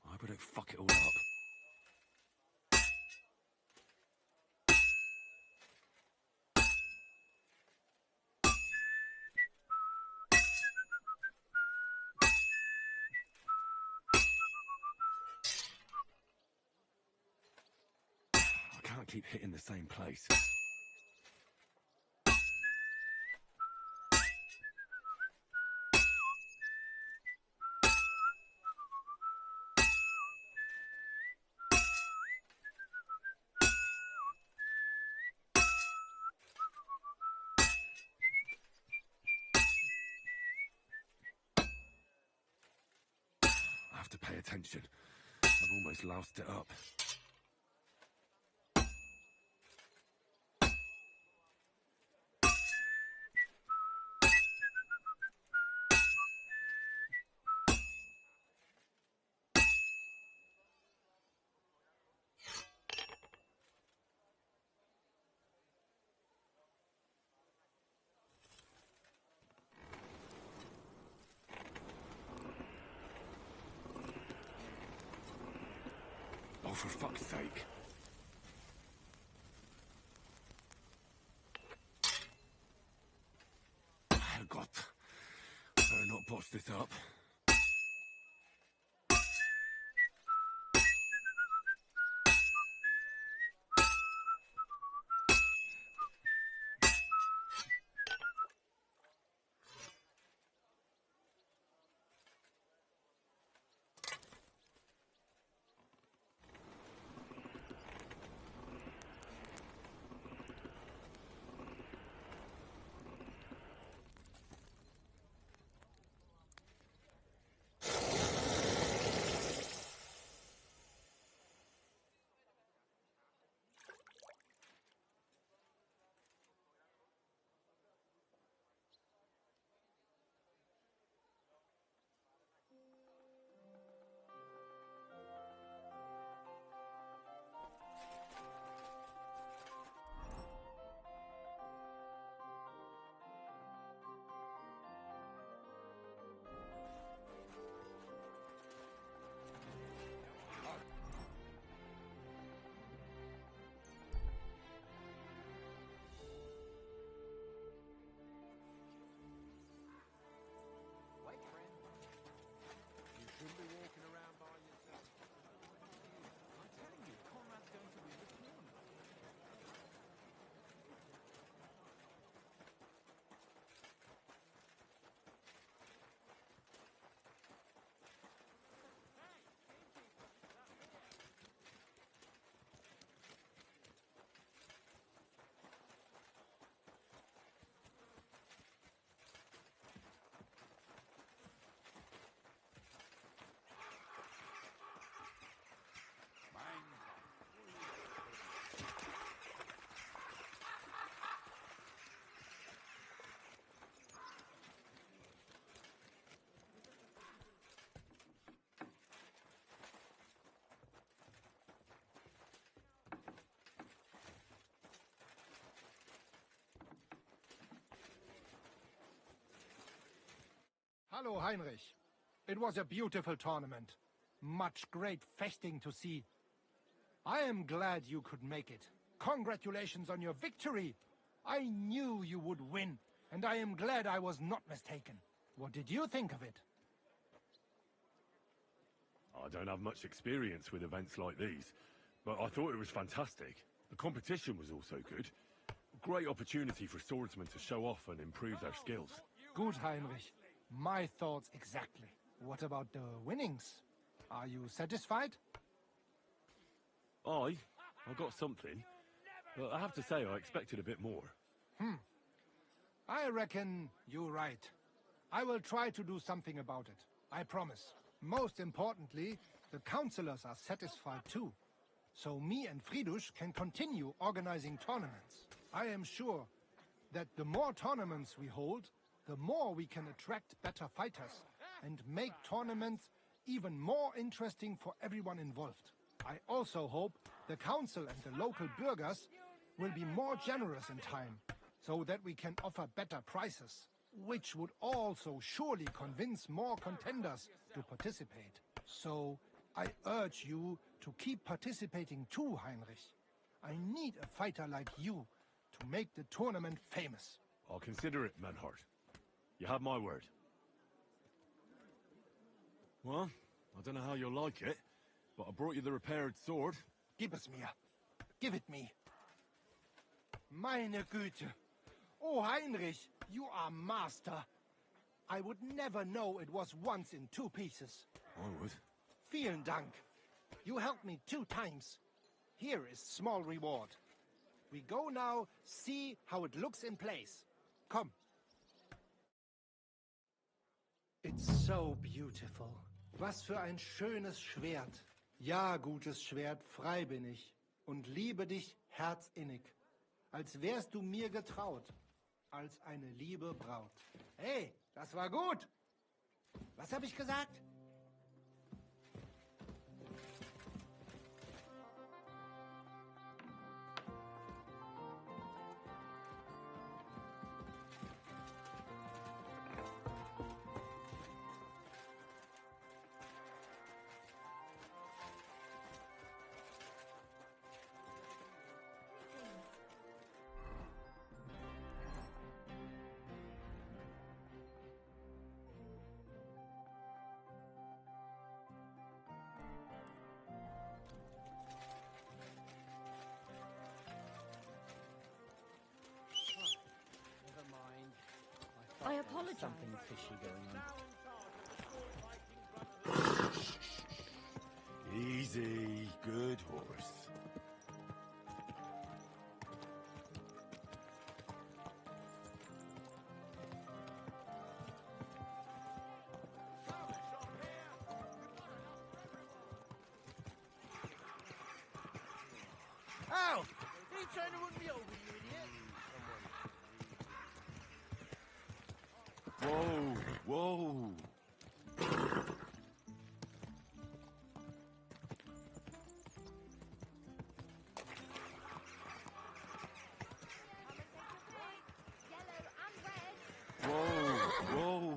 I hope I don't fuck it all up. I can't keep hitting the same place. I have to pay attention. I've almost loused it up. Oh, for fuck's sake. Herrgott. Better not botch this up. Hallo, Heinrich. It was a beautiful tournament. Much great feasting to see. I am glad you could make it. Congratulations on your victory. I knew you would win, and I am glad I was not mistaken. What did you think of it? I don't have much experience with events like these, but I thought it was fantastic. The competition was also good. Great opportunity for swordsmen to show off and improve their skills. Good, Heinrich. My thoughts exactly. What about the winnings? Are you satisfied? I got something, but I have to say I expected a bit more. I reckon you're right. I will try to do something about it. I promise. Most importantly, the councillors are satisfied too. So me and Fridush can continue organizing tournaments. I am sure that the more tournaments we hold, the more we can attract better fighters and make tournaments even more interesting for everyone involved. I also hope the council and the local burghers will be more generous in time, so that we can offer better prices, which would also surely convince more contenders to participate. So I urge you to keep participating too, Heinrich. I need a fighter like you to make the tournament famous. I'll consider it, Menhart. You have my word. Well, I don't know how you'll like it, but I brought you the repaired sword. Gib es mir. Give it me. Meine Güte. Oh, Heinrich, you are master. I would never know it was once in 2 pieces. I would. Vielen Dank. You helped me 2 times. Here is small reward. We go now, see how it looks in place. Come. It's so beautiful. Was für ein schönes Schwert. Ja, gutes Schwert, frei bin ich und liebe dich herzinnig. Als wärst du mir getraut, als eine liebe Braut. Hey, das war gut. Was habe ich gesagt? I apologize. Something fishy going on. Easy, good horse. Ow! He trying to run me over, you idiot! Whoa, whoa. Whoa, whoa.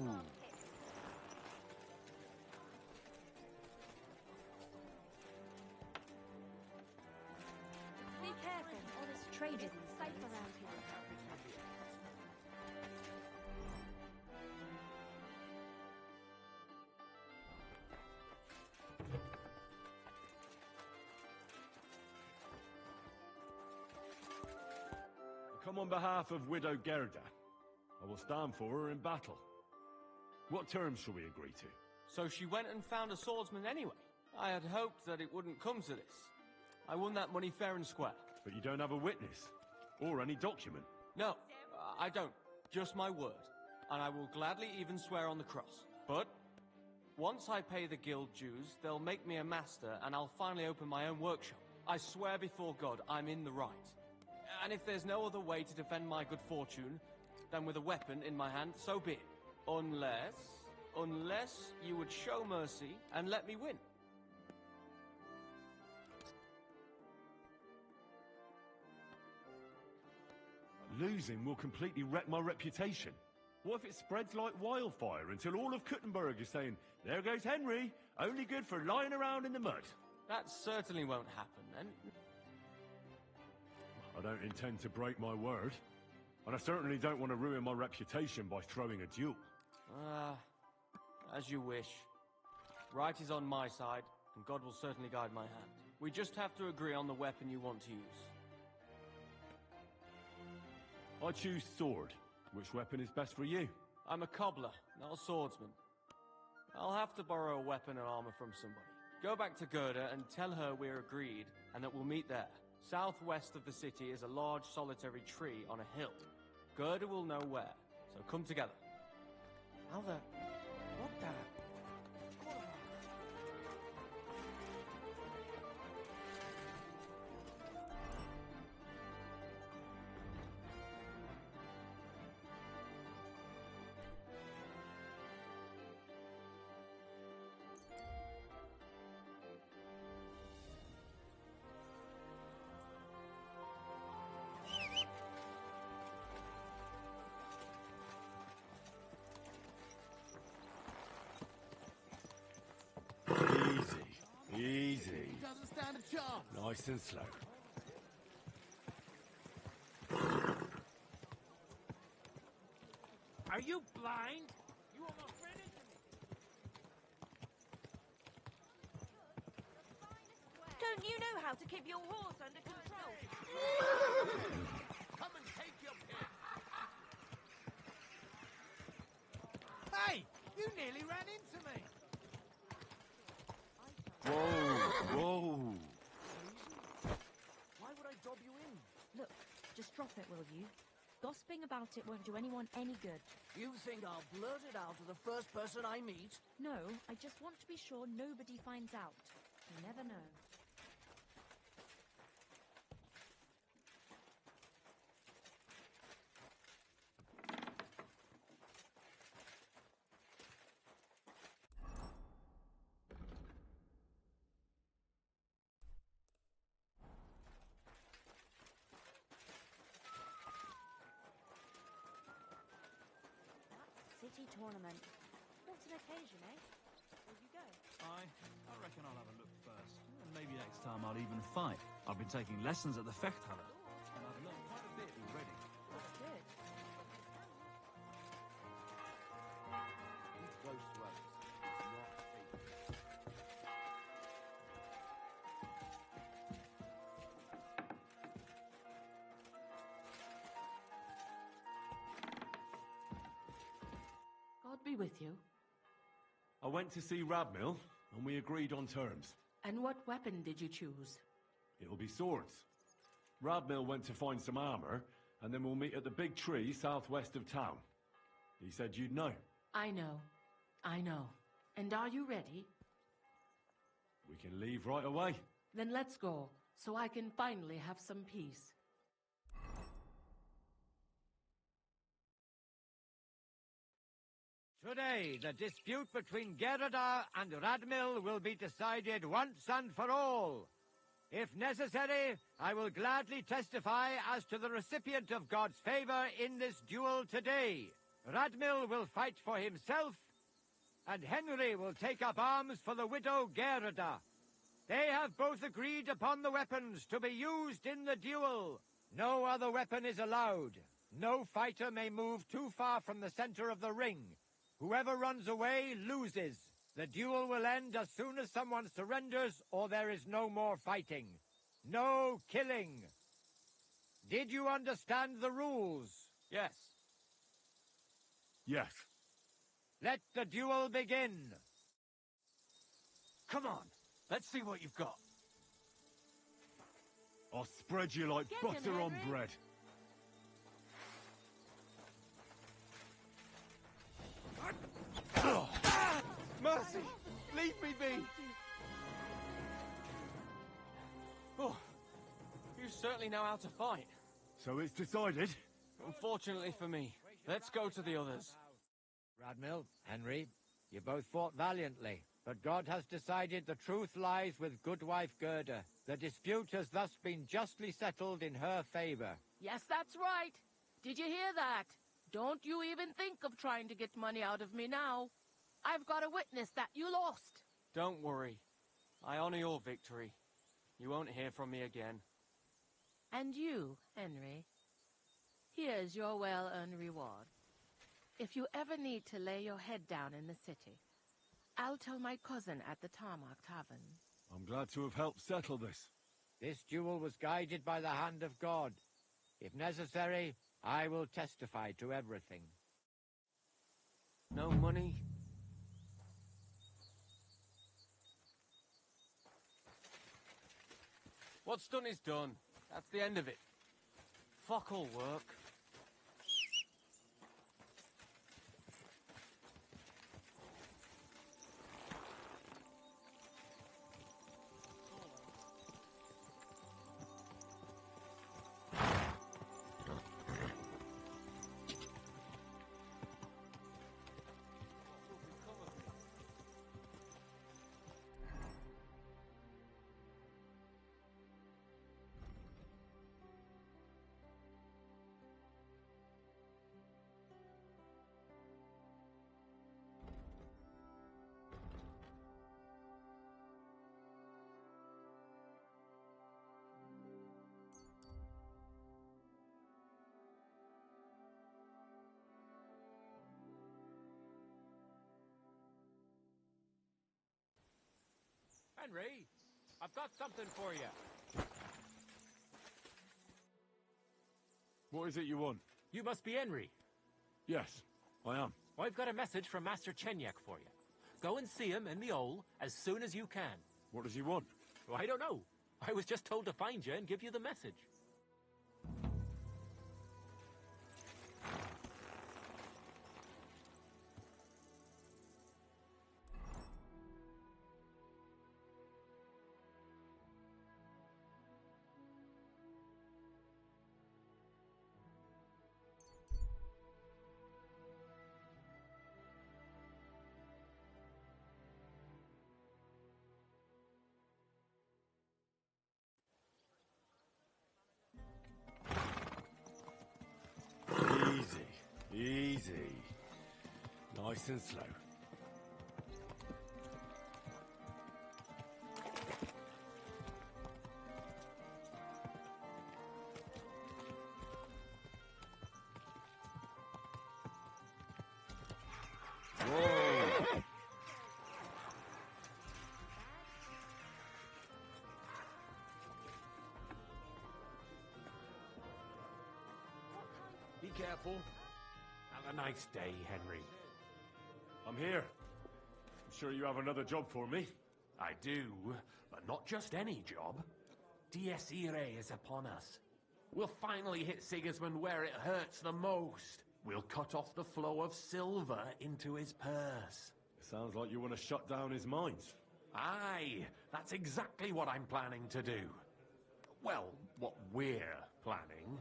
Be careful, honest trade isn't safe around here. I come on behalf of Widow Gerda. I will stand for her in battle. What terms shall we agree to? So she went and found a swordsman anyway. I had hoped that it wouldn't come to this. I won that money fair and square. But you don't have a witness, or any document. No, I don't. Just my word. And I will gladly even swear on the cross. But once I pay the guild dues, they'll make me a master and I'll finally open my own workshop. I swear before God, I'm in the right. And if there's no other way to defend my good fortune than with a weapon in my hand, so be it. Unless you would show mercy and let me win. Losing will completely wreck my reputation. What if it spreads like wildfire until all of Kuttenberg is saying, "There goes Henry, only good for lying around in the mud"? That certainly won't happen, and I don't intend to break my word. And I certainly don't want to ruin my reputation by throwing a duel. As you wish. Right is on my side, and God will certainly guide my hand. We just have to agree on the weapon you want to use. I choose sword. Which weapon is best for you? I'm a cobbler, not a swordsman. I'll have to borrow a weapon and armor from somebody. Go back to Gerda and tell her we're agreed, and that we'll meet there. Southwest of the city is a large solitary tree on a hill. Gerda will know where, so come together. What the? Easy. Doesn't stand a chance. Nice and slow. Are you blind? You almost ran into me. Don't you know how to keep your horse under control? Come and take your pick. Hey! You nearly ran into me! Whoa! Why would I dob you in? Look, just drop it, will you? Gossiping about it won't do anyone any good. You think I'll blurt it out to the first person I meet? No, I just want to be sure nobody finds out. You never know. City tournament. What an occasion, eh? Will you go? I reckon I'll have a look first. And maybe next time I'll even fight. I've been taking lessons at the Fechthalle, and I've learned quite a bit already. That's good. Close runs. It's not safe. God be with you. I went to see Radmill, and we agreed on terms. And what weapon did you choose? It'll be swords. Radmill went to find some armor, and then we'll meet at the big tree southwest of town. He said you'd know. I know. And are you ready? We can leave right away. Then let's go, so I can finally have some peace. Today, the dispute between Gerda and Radmill will be decided once and for all. If necessary, I will gladly testify as to the recipient of God's favor in this duel today. Radmill will fight for himself, and Henry will take up arms for the widow Gerda. They have both agreed upon the weapons to be used in the duel. No other weapon is allowed. No fighter may move too far from the center of the ring. Whoever runs away loses. The duel will end as soon as someone surrenders or there is no more fighting. No killing. Did you understand the rules? Yes. Yes. Let the duel begin. Come on, let's see what you've got. I'll spread you like Get butter him, on Henry. bread. Mercy! Leave me be! Oh, you certainly know how to fight. So it's decided? Unfortunately for me. Let's go to the others. Radmill, Henry, you both fought valiantly, but God has decided the truth lies with Goodwife Gerda. The dispute has thus been justly settled in her favor. Yes, that's right. Did you hear that? Don't you even think of trying to get money out of me now. I've got a witness that you lost. Don't worry. I honor your victory. You won't hear from me again. And you, Henry. Here's your well-earned reward. If you ever need to lay your head down in the city, I'll tell my cousin at the Tarmac Tavern. I'm glad to have helped settle this. This duel was guided by the hand of God. If necessary, I will testify to everything. No money? What's done is done. That's the end of it. Fuck all work. Henry, I've got something for you. What is it you want? You must be Henry. Yes, I am. I've got a message from Master Chenyak for you. Go and see him in the Ole as soon as you can. What does he want? Well, I don't know. I was just told to find you and give you the message. Easy. Nice and slow. Whoa! Be careful. Have a nice day, Henry. I'm here. I'm sure you have another job for me. I do, but not just any job. Dies Irae is upon us. We'll finally hit Sigismund where it hurts the most. We'll cut off the flow of silver into his purse. It sounds like you want to shut down his mines. Aye, that's exactly what I'm planning to do. Well, what we're planning.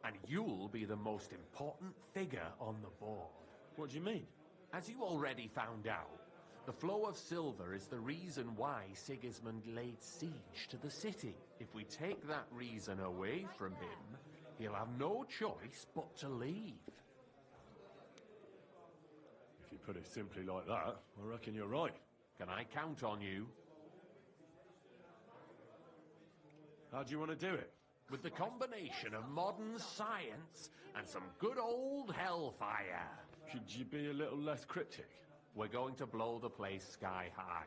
And you'll be the most important figure on the board. What do you mean? As you already found out, the flow of silver is the reason why Sigismund laid siege to the city. If we take that reason away from him, he'll have no choice but to leave. If you put it simply like that, I reckon you're right. Can I count on you? How do you want to do it? With the combination of modern science and some good old hellfire. Could you be a little less cryptic? We're going to blow the place sky high.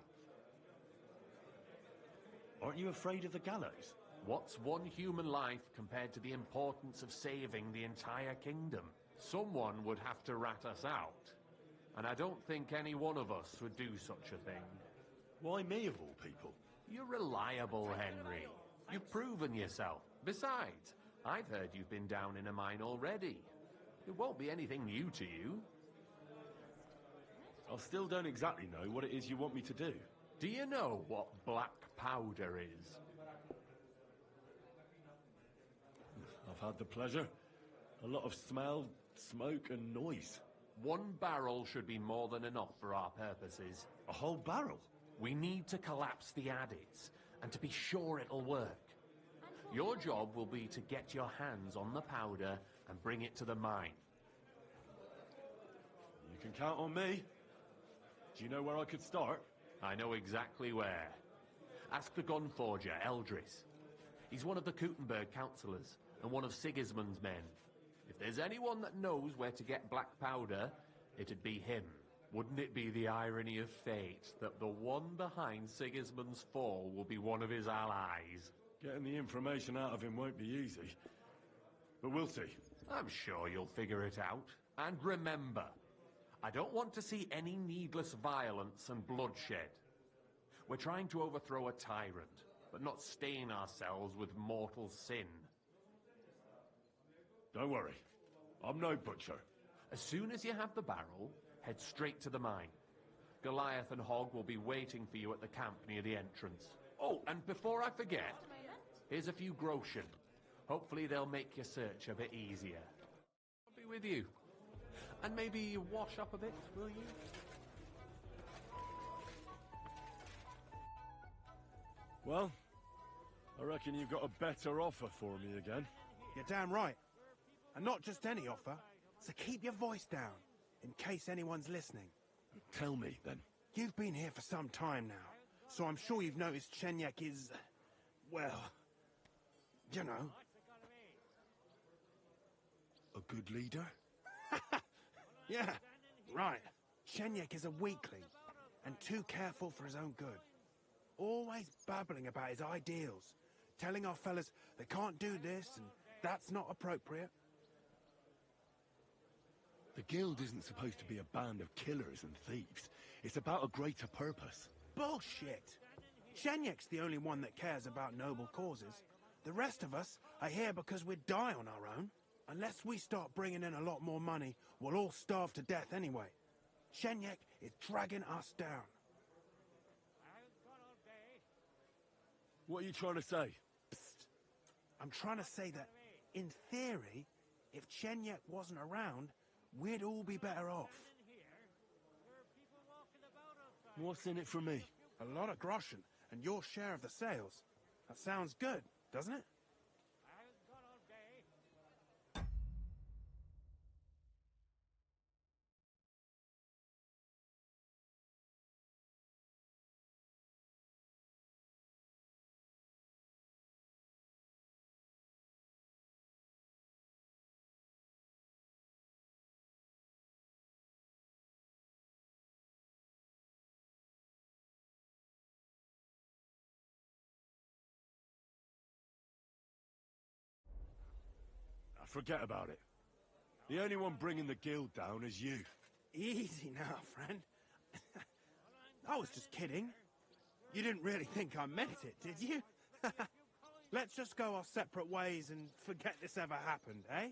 Aren't you afraid of the gallows? What's one human life compared to the importance of saving the entire kingdom? Someone would have to rat us out. And I don't think any one of us would do such a thing. Why me of all people? You're reliable, Henry. You've proven yourself. Besides, I've heard you've been down in a mine already. It won't be anything new to you. I still don't exactly know what it is you want me to do. Do you know what black powder is? I've had the pleasure. A lot of smell, smoke and noise. 1 barrel should be more than enough for our purposes. A whole barrel? We need to collapse the adits, and to be sure it'll work. Your job will be to get your hands on the powder and bring it to the mine. can count on me. Do you know where I could start? I know exactly where. Ask the gun forger, Eldris. He's one of the Kuttenberg councillors, and one of Sigismund's men. If there's anyone that knows where to get black powder, it'd be him. Wouldn't it be the irony of fate that the one behind Sigismund's fall will be one of his allies? Getting the information out of him won't be easy. But we'll see. I'm sure you'll figure it out. And remember, I don't want to see any needless violence and bloodshed. We're trying to overthrow a tyrant, but not stain ourselves with mortal sin. Don't worry. I'm no butcher. As soon as you have the barrel, head straight to the mine. Goliath and Hogg will be waiting for you at the camp near the entrance. Oh, and before I forget, here's a few groschen. Hopefully they'll make your search a bit easier. I'll be with you. And maybe wash up a bit, will you? Well, I reckon you've got a better offer for me again. You're damn right. And not just any offer. So keep your voice down, in case anyone's listening. Tell me, then. You've been here for some time now, so I'm sure you've noticed Chenyek is, well, you know. A good leader? Yeah, right. Chenyek is a weakling, and too careful for his own good. Always babbling about his ideals, telling our fellas they can't do this and that's not appropriate. The guild isn't supposed to be a band of killers and thieves. It's about a greater purpose. Bullshit! Chenyek's the only one that cares about noble causes. The rest of us are here because we'd die on our own. Unless we start bringing in a lot more money, we'll all starve to death anyway. Chenyek is dragging us down. What are you trying to say? Psst. I'm trying to say that, in theory, if Chenyek wasn't around, we'd all be better off. What's in it for me? A lot of groschen, and your share of the sales. That sounds good, doesn't it? Forget about it. The only one bringing the guild down is you. Easy now, friend. I was just kidding. You didn't really think I meant it, did you? Let's just go our separate ways and forget this ever happened, eh?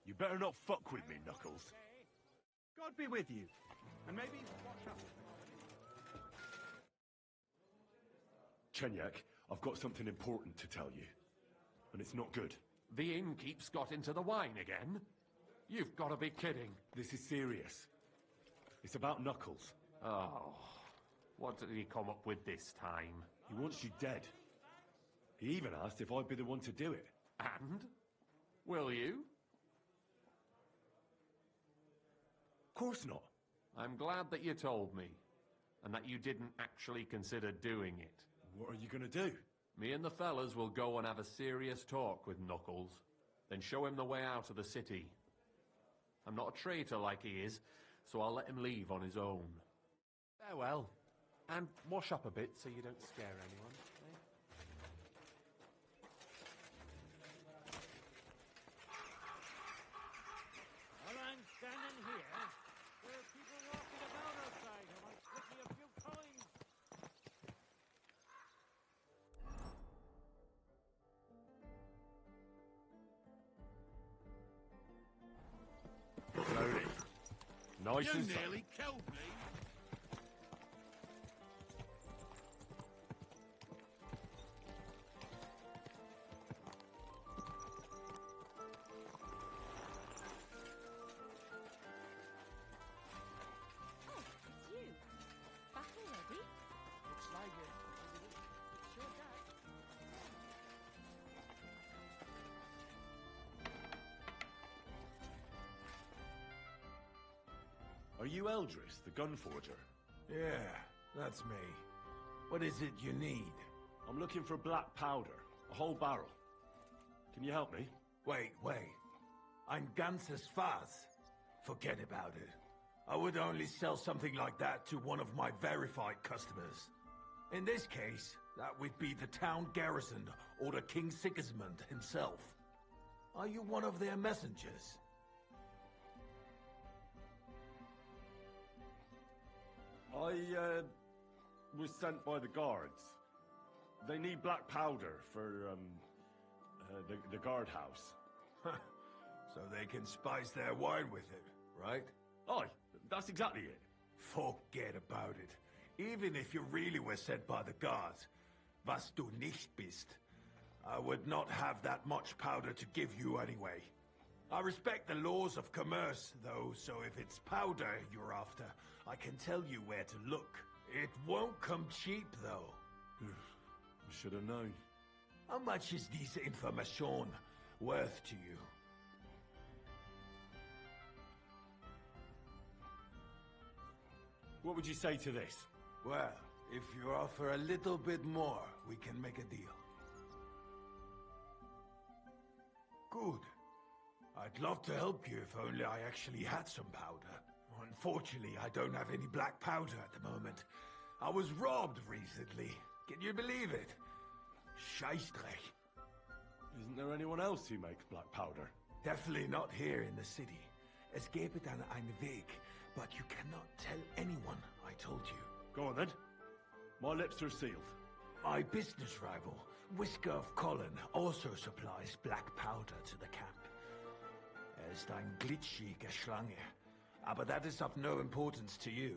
You better not fuck with me, Knuckles. God be with you. And maybe watch out. Chenyek, I've got something important to tell you. And it's not good. The innkeep's got into the wine again? You've got to be kidding. This is serious. It's about Knuckles. Oh, what did he come up with this time? He wants you dead. He even asked if I'd be the one to do it. And? Will you? Of course not. I'm glad that you told me, and that you didn't actually consider doing it. What are you going to do? Me and the fellas will go and have a serious talk with Knuckles, then show him the way out of the city. I'm not a traitor like he is, so I'll let him leave on his own. Farewell. And wash up a bit so you don't scare anyone. Eh? While I'm standing here, there are people walking about outside who might slip me a few coins. Slowly. Nice and You slow. nearly killed me. Oh, it's you. Back already? Looks like it. Sure does. Are you Eldris, the gun forger? Yeah, that's me. What is it you need? I'm looking for black powder, a whole barrel. Can you help me? Wait. I'm Ganses Faz. Forget about it. I would only sell something like that to one of my verified customers. In this case, that would be the town garrison or the King Sigismund himself. Are you one of their messengers? I, was sent by the guards. They need black powder for, the guardhouse. So they can spice their wine with it, right? Aye, that's exactly it. Forget about it. Even if you really were sent by the guards, was du nicht bist, I would not have that much powder to give you anyway. I respect the laws of commerce, though, so if it's powder you're after, I can tell you where to look. It won't come cheap, though. I should have known. How much is this information worth to you? What would you say to this? Well, if you offer a little bit more, we can make a deal. Good. I'd love to help you if only I actually had some powder. Unfortunately, I don't have any black powder at the moment. I was robbed recently. Can you believe it? Scheißdreck. Isn't there anyone else who makes black powder? Definitely not here in the city. Es gäbe dann einen Weg, but you cannot tell anyone I told you. Go on then. My lips are sealed. My business rival, Whisker of Colin, also supplies black powder to the camp. Er ist ein glitschige Schlange. Aber that is of no importance to you.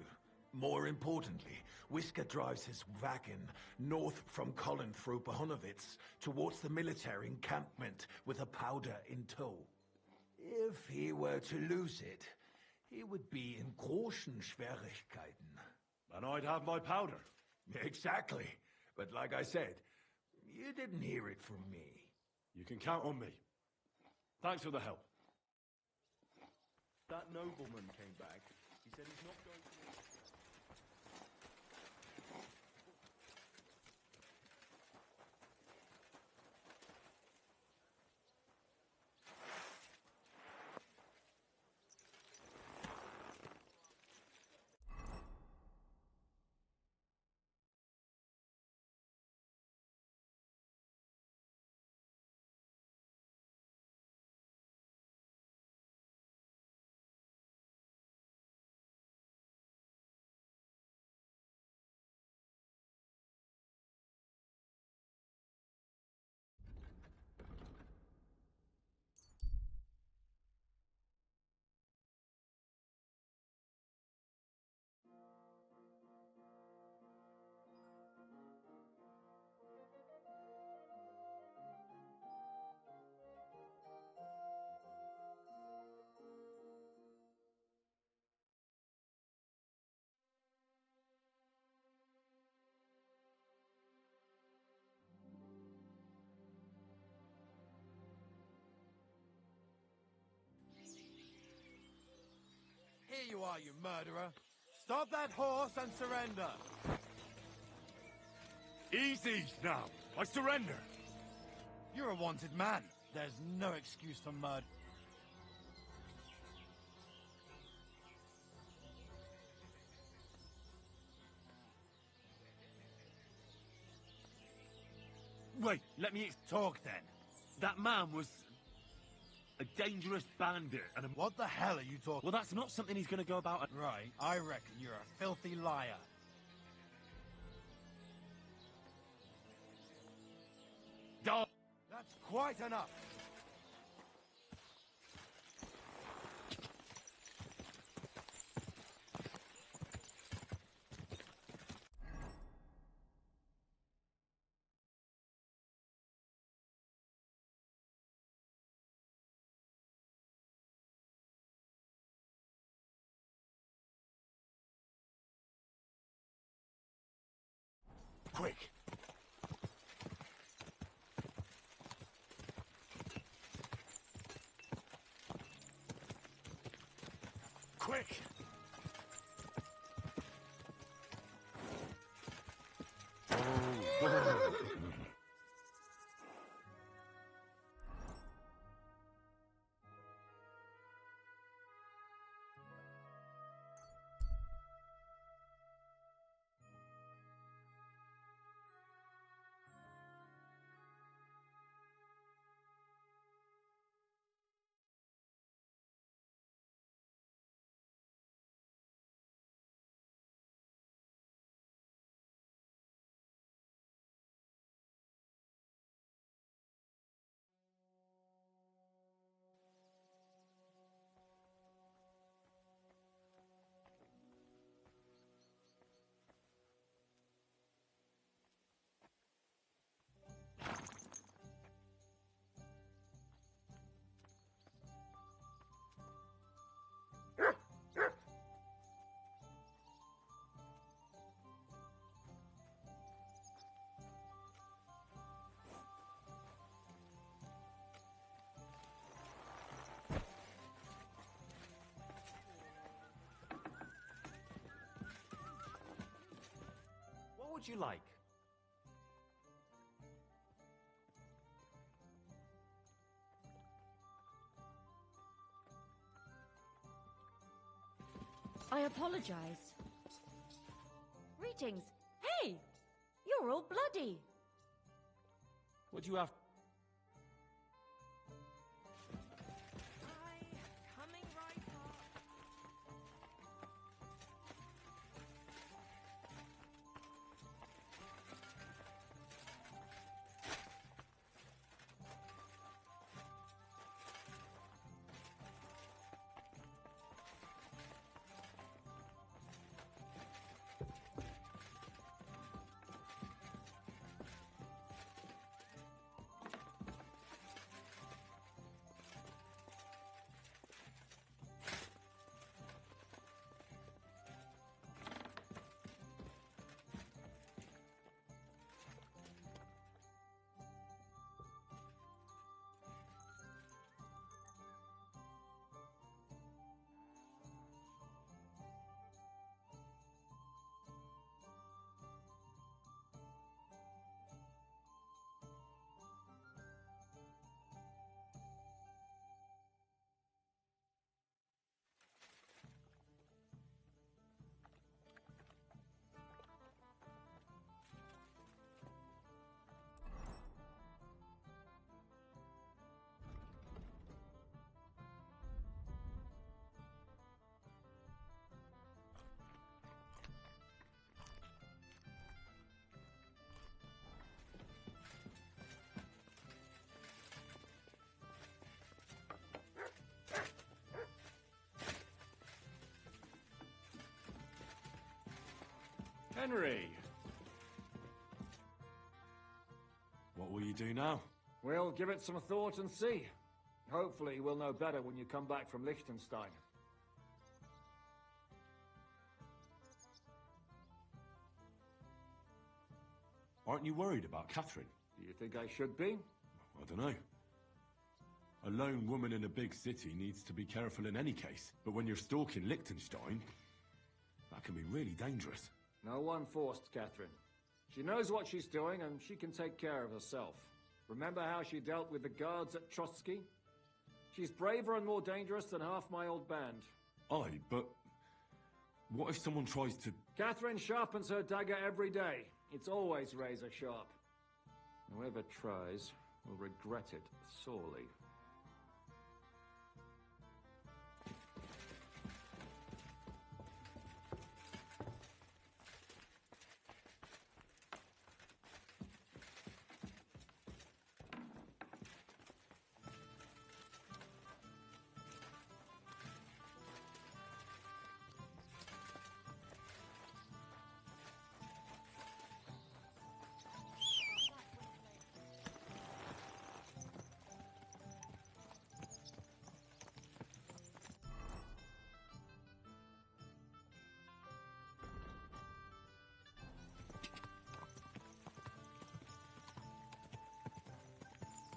More importantly, Whisker drives his wagon north from Colin through Bohonovitz towards the military encampment with a powder in tow. If he were to lose it, he would be in großen Schwierigkeiten. And I'd have my powder. Exactly. But like I said, you didn't hear it from me. You can count on me. Thanks for the help. That nobleman came back. He said he's not going to... Here you are, you murderer. Stop that horse and surrender. Easy now. I surrender. You're a wanted man. There's no excuse for murder. Wait, let me talk then. That man was a dangerous bandit and What the hell are you talking? Well, that's not something he's going to go about. Right, I reckon you're a filthy liar. Dog. That's quite enough. Quick. Quick. would you like? I apologize. Greetings. Hey! You're all bloody. Would you have... Coming right up. Henry! What will you do now? We'll give it some thought and see. Hopefully we'll know better when you come back from Liechtenstein. Aren't you worried about Catherine? Do you think I should be? I don't know. A lone woman in a big city needs to be careful in any case. But when you're stalking Liechtenstein, that can be really dangerous. No one forced Catherine. She knows what she's doing and she can take care of herself. Remember how she dealt with the guards at Trotsky? She's braver and more dangerous than half my old band. Aye, but what if someone tries to... Catherine sharpens her dagger every day. It's always razor sharp. Whoever tries will regret it sorely.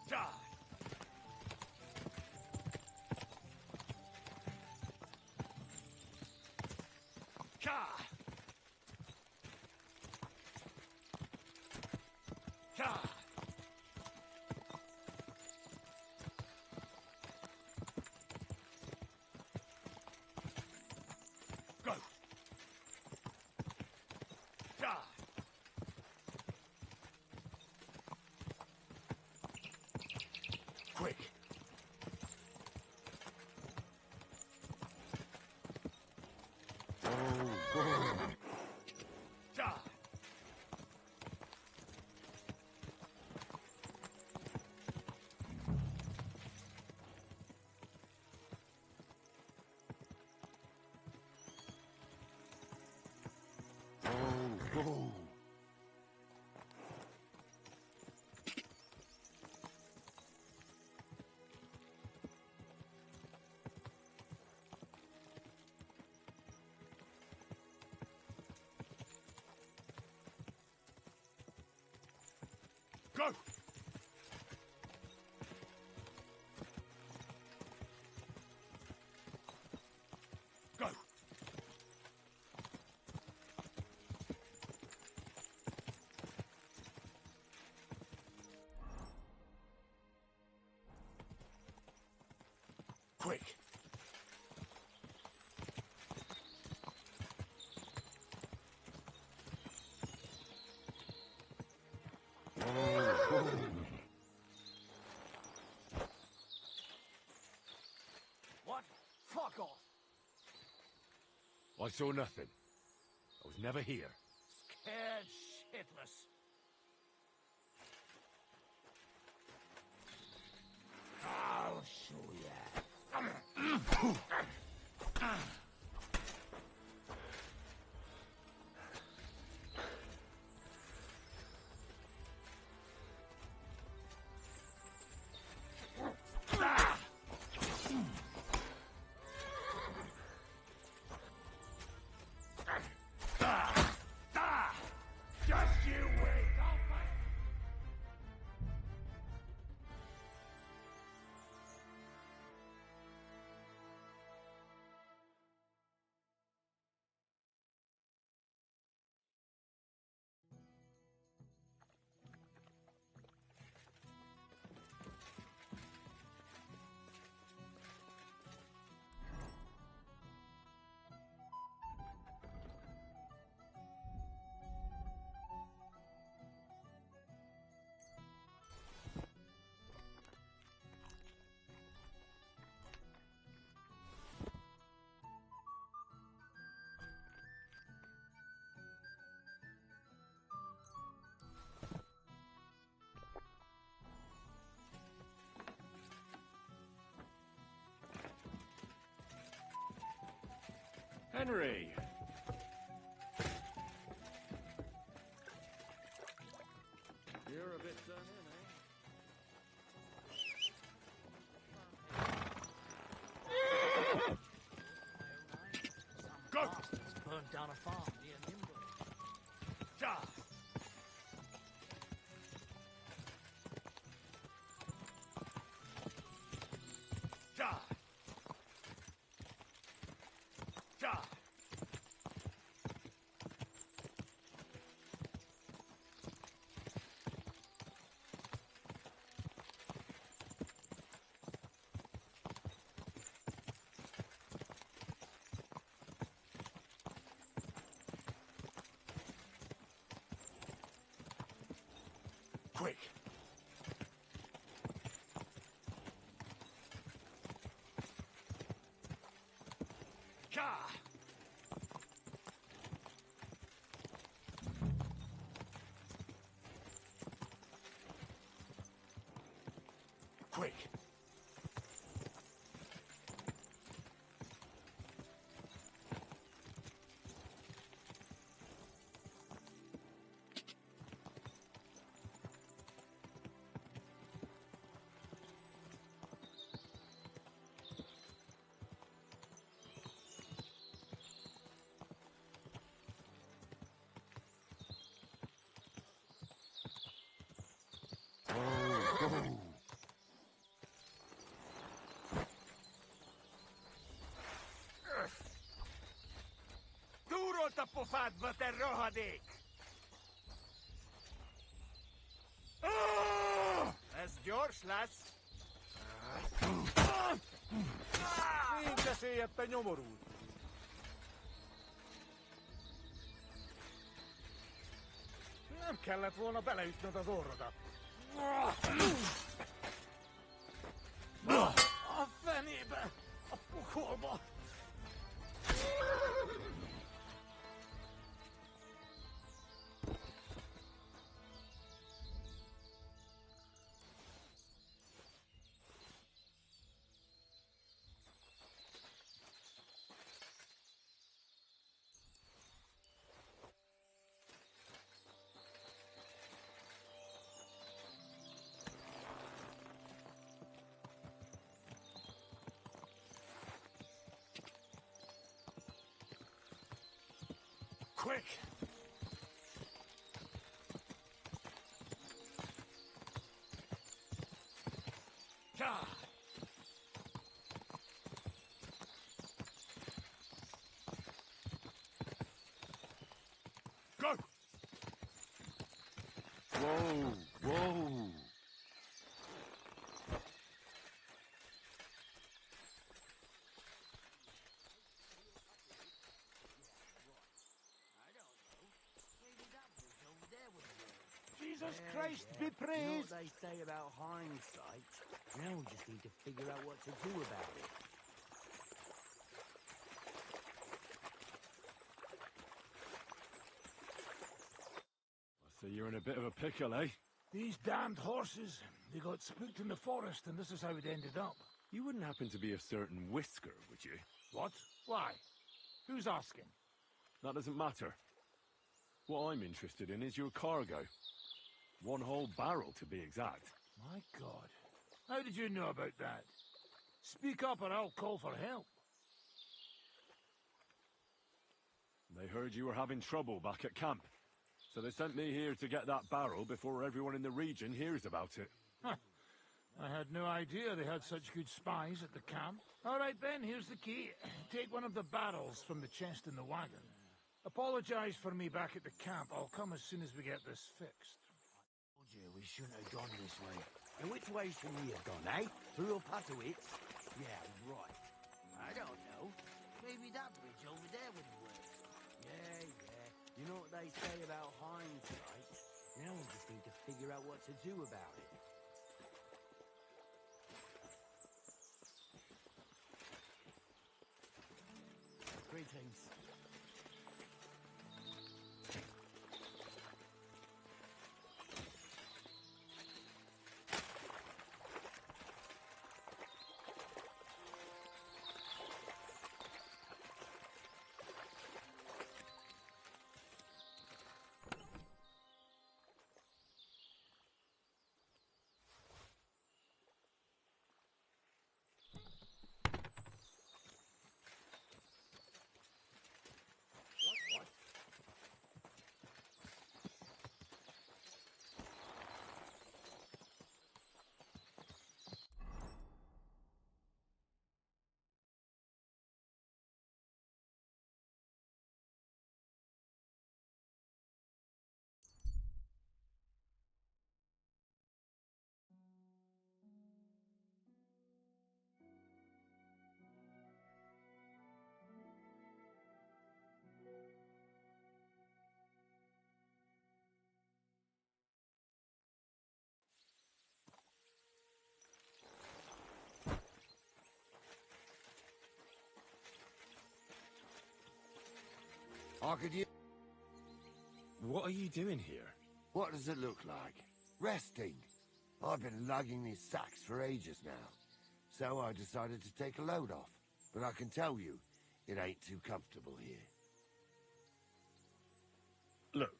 Go! Quick! Go! Go! I saw nothing. I was never here. Scared shitless. I'll show ya. Just you wait. Henry! You're a bit done in, Go! Bastards burnt down a farm near Nimble. Ja! Ja! Ja! Quick! Ja! Quick! Duro tappofat vă rohadik! Ez gyors lesz! Nincs esély ebben nyomorult! Nem kellett volna beleütnöd az orrodat. A fenébe! A pokolba! Quick! Ja! Go! Whoa! Whoa! Jesus Christ be praised! You know what they say about hindsight? Now we just need to figure out what to do about it. So you're in a bit of a pickle, eh? These damned horses, they got spooked in the forest, and this is how it ended up. You wouldn't happen to be a certain Whisker, would you? What? Why? Who's asking? That doesn't matter. What I'm interested in is your cargo. One whole barrel, to be exact. My God. How did you know about that? Speak up or I'll call for help. They heard you were having trouble back at camp. So they sent me here to get that barrel before everyone in the region hears about it. Huh. I had no idea they had such good spies at the camp. All right, then, here's the key. Take one of the barrels from the chest in the wagon. Apologize for me back at the camp. I'll come as soon as we get this fixed. I told you we shouldn't have gone this way. And which way should we have gone, eh? Through Opatowitz? Yeah, right. I don't know. Maybe that bridge over there would work. Yeah. You know what they say about hindsight? Now we just need to figure out what to do about it. Greetings. What are you doing here? What does it look like? Resting. I've been lugging these sacks for ages now. So I decided to take a load off. But I can tell you, it ain't too comfortable here. Look,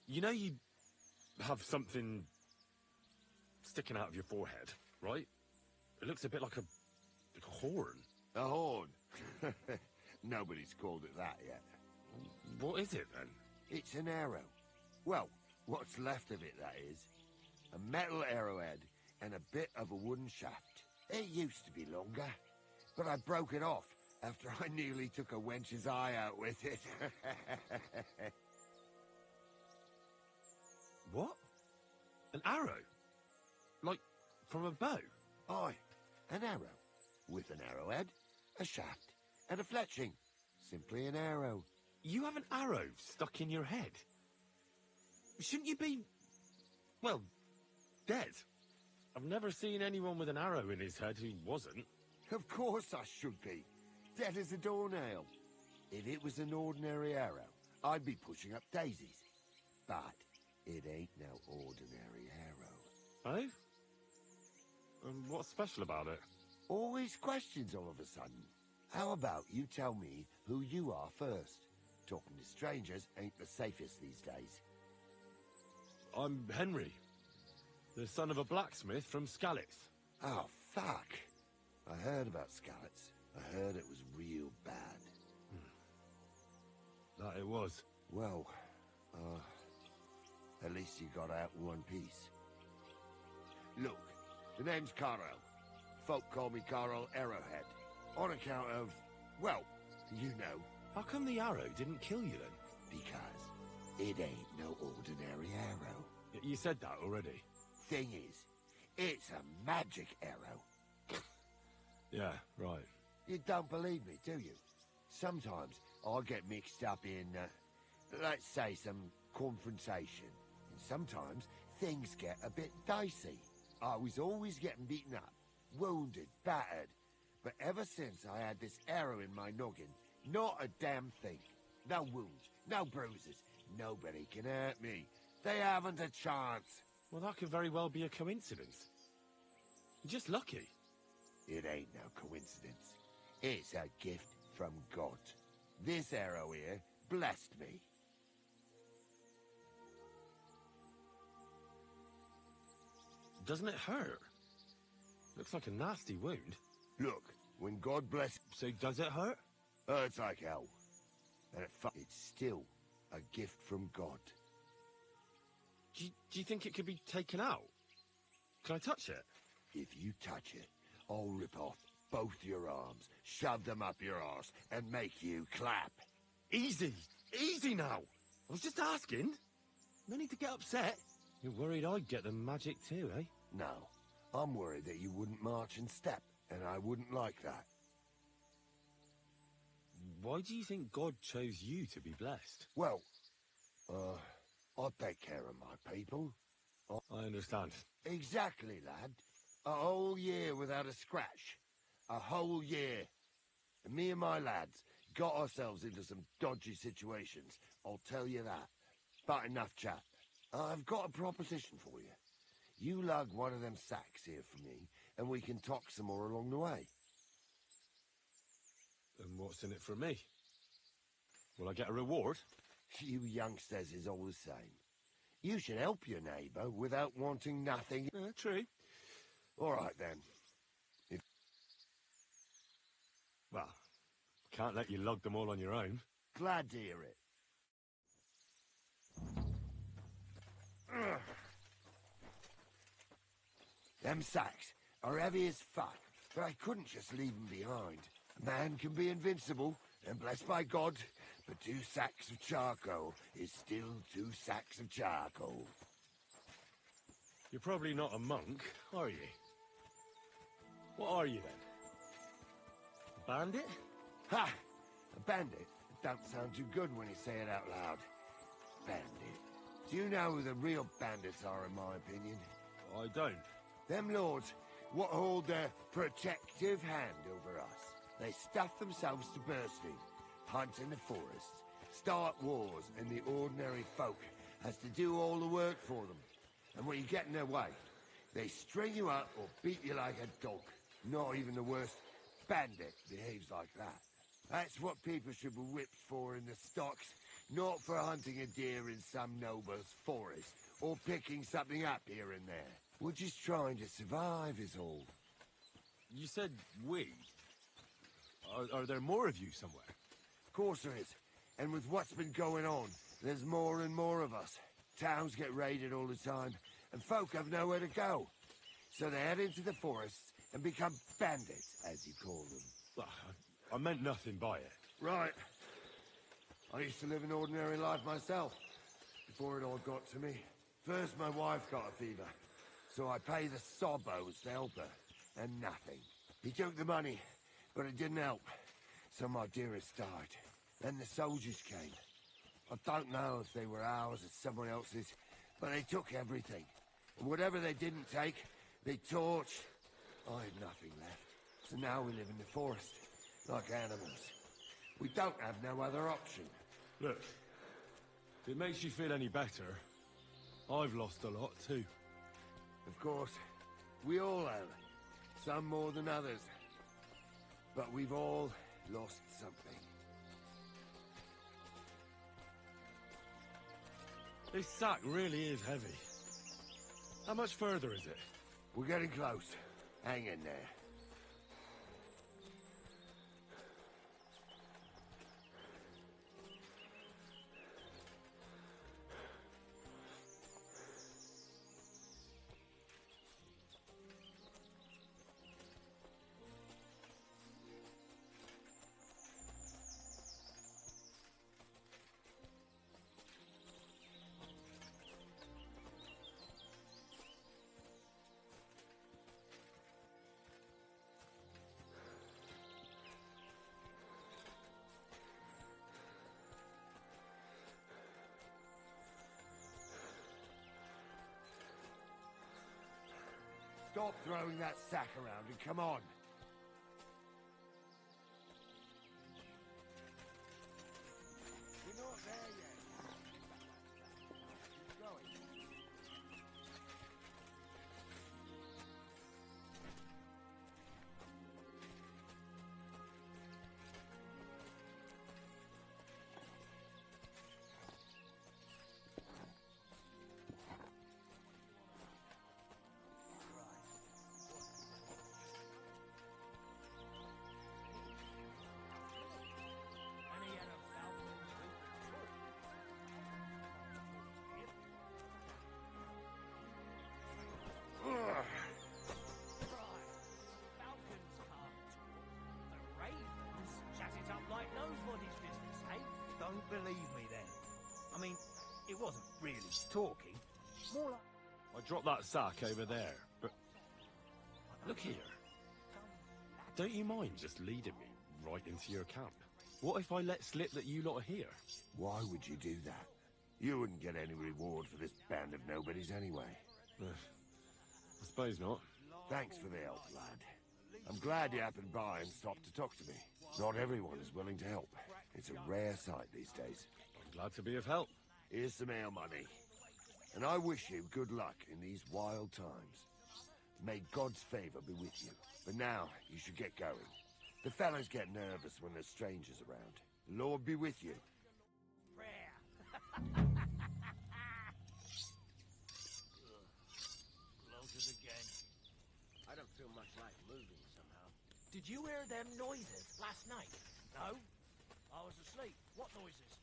you know you have something sticking out of your forehead, right? It looks a bit like a horn. A horn? Nobody's called it that yet. What is it, then? It's an arrow. Well, what's left of it, that is. A metal arrowhead and a bit of a wooden shaft. It used to be longer, but I broke it off after I nearly took a wench's eye out with it. What? An arrow? Like, from a bow? Aye, an arrow. With an arrowhead, a shaft, and a fletching. Simply an arrow. You have an arrow stuck in your head? Shouldn't you be, well, dead? I've never seen anyone with an arrow in his head who wasn't. Of course I should be. Dead as a doornail. If it was an ordinary arrow, I'd be pushing up daisies. But it ain't no ordinary arrow. Oh? And what's special about it? Always questions all of a sudden. How about you tell me who you are first? Talking to strangers ain't the safest these days. I'm Henry, the son of a blacksmith from Skalitz. Oh, fuck. I heard about Skalitz. I heard it was real bad. That it was. Well, at least you got out in one piece. Look, the name's Carl. Folk call me Carl Arrowhead. On account of, well, you know. How come the arrow didn't kill you then? Because it ain't no ordinary arrow. You said that already. Thing is, it's a magic arrow. Yeah, right. You don't believe me, do you? Sometimes I get mixed up in, let's say, some confrontation. And sometimes things get a bit dicey. I was always getting beaten up, wounded, battered. But ever since I had this arrow in my noggin, not a damn thing. No wounds, no bruises, Nobody can hurt me. They haven't a chance. Well, that could very well be a coincidence. You're just lucky. It ain't no coincidence. It's a gift from God. This arrow here blessed me. Doesn't it hurt? Looks like a nasty wound. Look, when God bless... So does it hurt? Hurts like hell. And it's still a gift from God. Do you think it could be taken out? Can I touch it? If you touch it, I'll rip off both your arms, shove them up your arse, and make you clap. Easy! Easy now! I was just asking. No need to get upset. You're worried I'd get the magic too, eh? No. I'm worried that you wouldn't march and step, and I wouldn't like that. Why do you think God chose you to be blessed? Well, I take care of my people. I understand. Exactly, lad. A whole year without a scratch. A whole year. And me and my lads got ourselves into some dodgy situations, I'll tell you that. But enough chat. I've got a proposition for you. You lug one of them sacks here for me, and we can talk some more along the way. And what's in it for me? Will I get a reward? You youngsters is all the same. You should help your neighbour without wanting nothing. True. All right, then. Well, can't let you lug them all on your own. Glad to hear it. Them sacks are heavy as fuck, but I couldn't just leave them behind. A man can be invincible, and blessed by God, but 2 sacks of charcoal is still 2 sacks of charcoal. You're probably not a monk, are you? What are you, then? A bandit? Ha! A bandit? It don't sound too good when you say it out loud. Bandit. Do you know who the real bandits are, in my opinion? I don't. Them lords, what hold their protective hand over us. They stuff themselves to bursting, hunt in the forests, start wars, and the ordinary folk has to do all the work for them. And when you get in their way, they string you up or beat you like a dog. Not even the worst bandit behaves like that. That's what people should be whipped for in the stocks, not for hunting a deer in some noble's forest, or picking something up here and there. We're just trying to survive is all. You said we. Are there more of you somewhere? Of course there is. And with what's been going on, there's more and more of us. Towns get raided all the time, and folk have nowhere to go. So they head into the forests and become bandits, as you call them. Well, I meant nothing by it. Right. I used to live an ordinary life myself, before it all got to me. First, my wife got a fever, so I paid the sobos to help her, and nothing. He took the money, but it didn't help, so my dearest died. Then the soldiers came. I don't know if they were ours or someone else's, but they took everything. And whatever they didn't take, they torched. I had nothing left, so now we live in the forest, like animals. We don't have no other option. Look, if it makes you feel any better, I've lost a lot too. Of course, we all have. Some more than others. But we've all lost something. This sack really is heavy. How much further is it? We're getting close. Hang in there. Stop throwing that sack around and come on. We're not there yet. don't believe me then? I mean, it wasn't really talking. More like... I dropped that sack over there, but... Look here. Don't you mind just leading me right into your camp? What if I let slip that you lot are here? Why would you do that? You wouldn't get any reward for this band of nobodies anyway. I suppose not. Thanks for the help, lad. I'm glad you happened by and stopped to talk to me. Not everyone is willing to help. It's a rare sight these days. I'm glad to be of help. Here's some ale money. And I wish you good luck in these wild times. May God's favor be with you. But now, you should get going. The fellas get nervous when there's strangers around. The Lord be with you. Bloated again. I don't feel much like moving somehow. Did you hear them noises last night? No? I was asleep. What noises?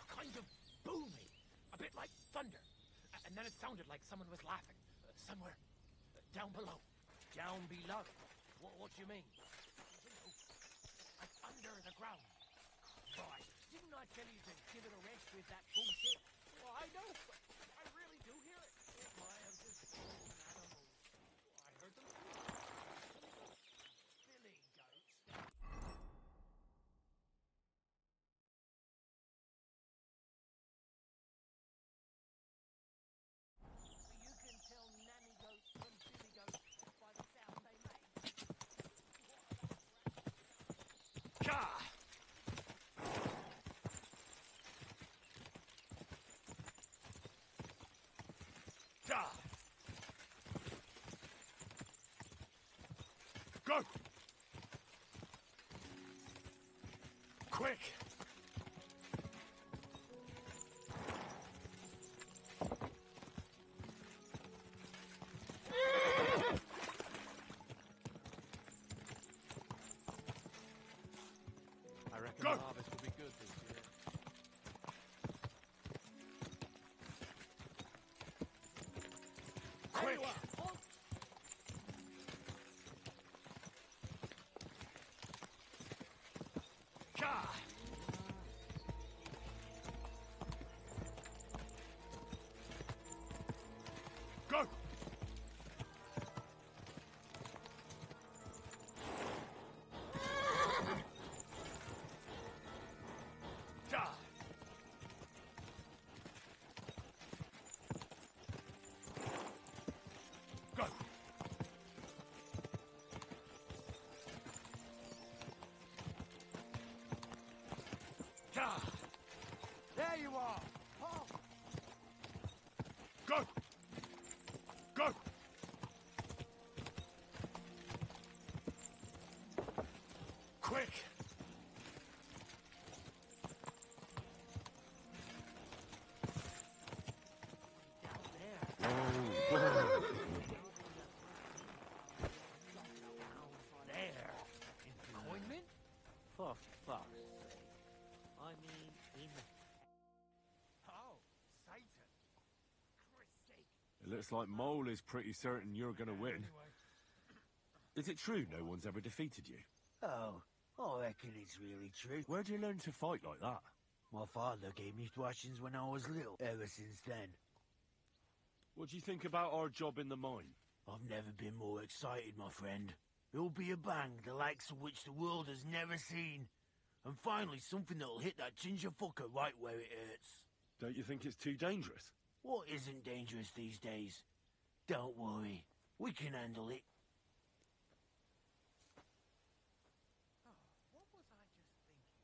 Kind of booming. A bit like thunder. And then it sounded like someone was laughing. Somewhere down below. Down below? What do you mean? Like under the ground. Right. Didn't I tell you to give it a rest with that bullshit? Well, I know, but I really do hear it. It might have just been animals. I heard them. Billy goats. You can tell nanny goats from billy goats by the sound they make. Gah! Gah! Go! Quick! I reckon Go! the harvest will be good this year. Quick! Gah! Go! Gah! Go! Gah! There you are! Oh. Go! Go! Quick! There. Encoinment? For fuck's sake. I mean, in... Oh, Satan. Christ's sake. It looks like Mole is pretty certain you're gonna win. Is it true no one's ever defeated you? Oh, I reckon it's really true. Where'd you learn to fight like that? My father gave me thrashings when I was little. Ever since then. What do you think about our job in the mine? I've never been more excited, my friend. It'll be a bang, the likes of which the world has never seen. And finally, something that'll hit that ginger fucker right where it hurts. Don't you think it's too dangerous? What isn't dangerous these days? Don't worry. We can handle it. What was I just thinking about?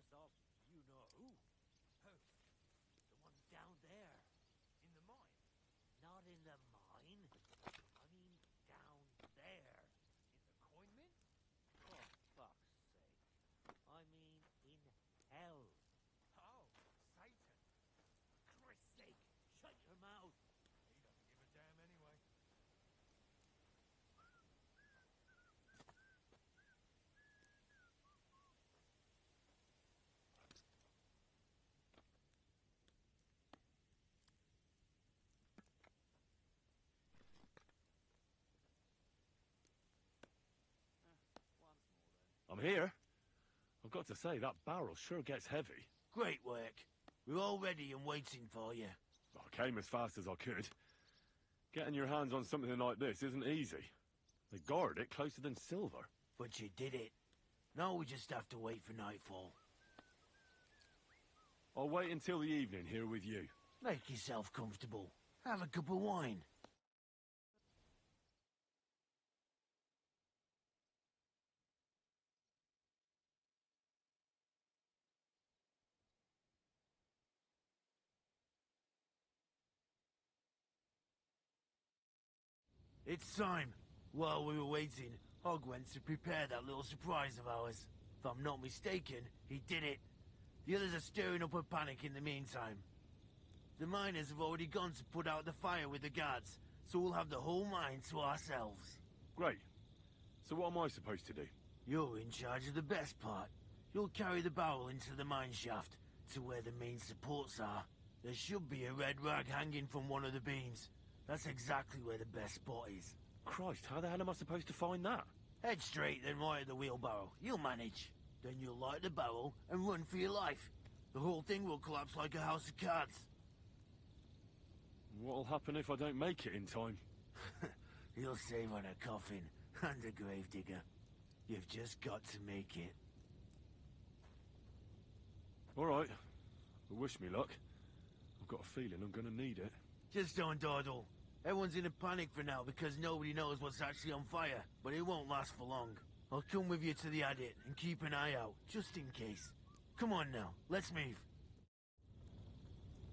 us off, you know who. Who? The one down there. In the mine? Not in the mine. I mean, down there. In the coin mint? For fuck's sake. I mean, in hell. Oh, Satan. For Christ's sake, shut your mouth. He doesn't give a damn anyway. I'm here. I've got to say, that barrel sure gets heavy. Great work. We're all ready and waiting for you. I came as fast as I could. Getting your hands on something like this isn't easy. They guard it closer than silver. But you did it. Now we just have to wait for nightfall. I'll wait until the evening here with you. Make yourself comfortable. Have a cup of wine. It's time. While we were waiting, Hog went to prepare that little surprise of ours. If I'm not mistaken, he did it. The others are stirring up a panic in the meantime. The miners have already gone to put out the fire with the guards, so we'll have the whole mine to ourselves. Great. So what am I supposed to do? You're in charge of the best part. You'll carry the barrel into the mine shaft, to where the main supports are. There should be a red rag hanging from one of the beams. That's exactly where the best spot is. Christ, how the hell am I supposed to find that? Head straight, then right at the wheelbarrow. You'll manage. Then you'll light the barrel and run for your life. The whole thing will collapse like a house of cards. What'll happen if I don't make it in time? You'll save on a coffin and a gravedigger. You've just got to make it. All right. Well, wish me luck. I've got a feeling I'm gonna need it. Just don't dawdle. Everyone's in a panic for now because nobody knows what's actually on fire, but it won't last for long. I'll come with you to the adit and keep an eye out, just in case. Come on now, let's move.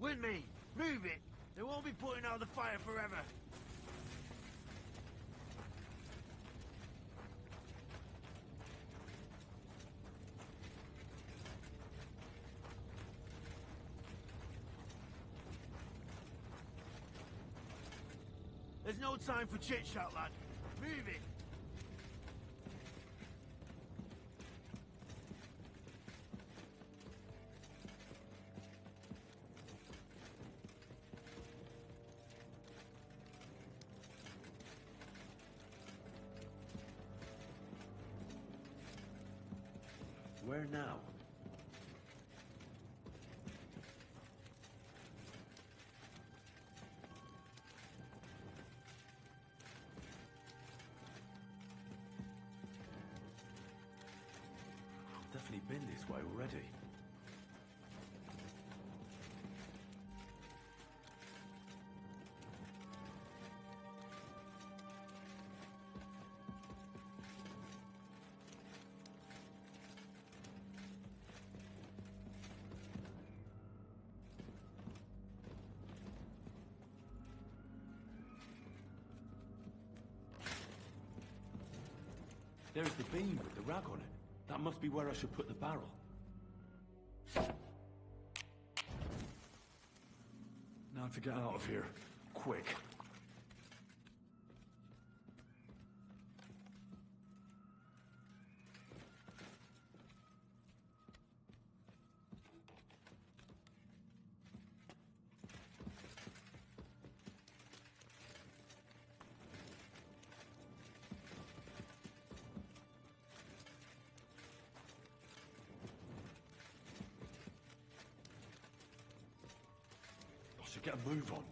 With me! Move it! They won't be putting out the fire forever! There's no time for chit-chat, lad. Move it! Where now? Definitely been this way already. There's the beam with the rag on it. That must be where I should put the barrel. Now to get out of here. Quick. I should get a move on.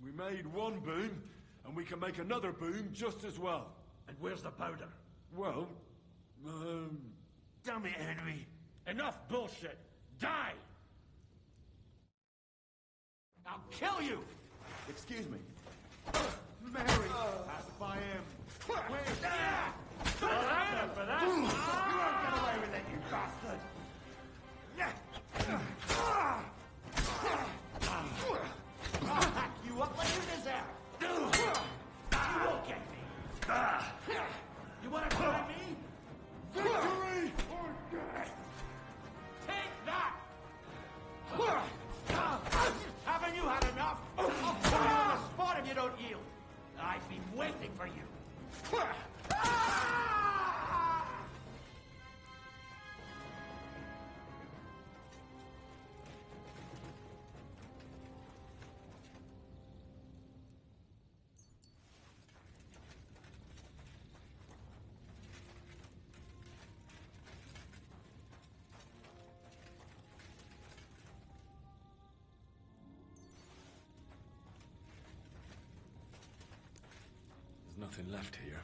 We made one boom, and we can make another boom just as well. And where's the powder? Well, Damn it, Henry. Enough bullshit! Die! I'll kill you! Excuse me. Mary! Pacify him! Wait! For that! You won't get away with it, you bastard! I'll hack you up like you deserve! You won't get me! You want to try me? Victory or death! Take that! Haven't you had enough? I'll kill you on the spot if you don't yield! I've been waiting for you! There's nothing left here.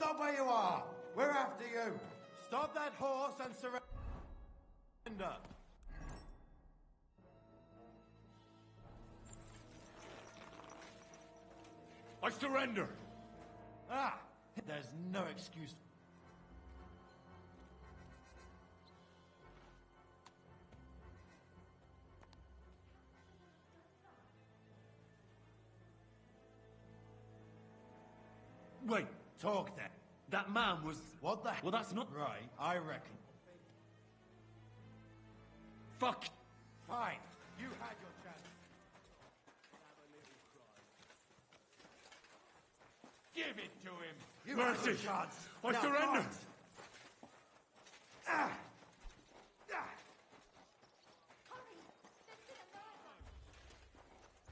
Stop where you are! We're after you! Stop that horse and surrender! I surrender! Ah! There's no excuse. Wait, Talk then. that man was... What the hell? Well, that's not... Right, I reckon. Fuck! Fine. You had your chance. Give it to him. You had Mercy! your chance. I Now surrender! fight. Ah!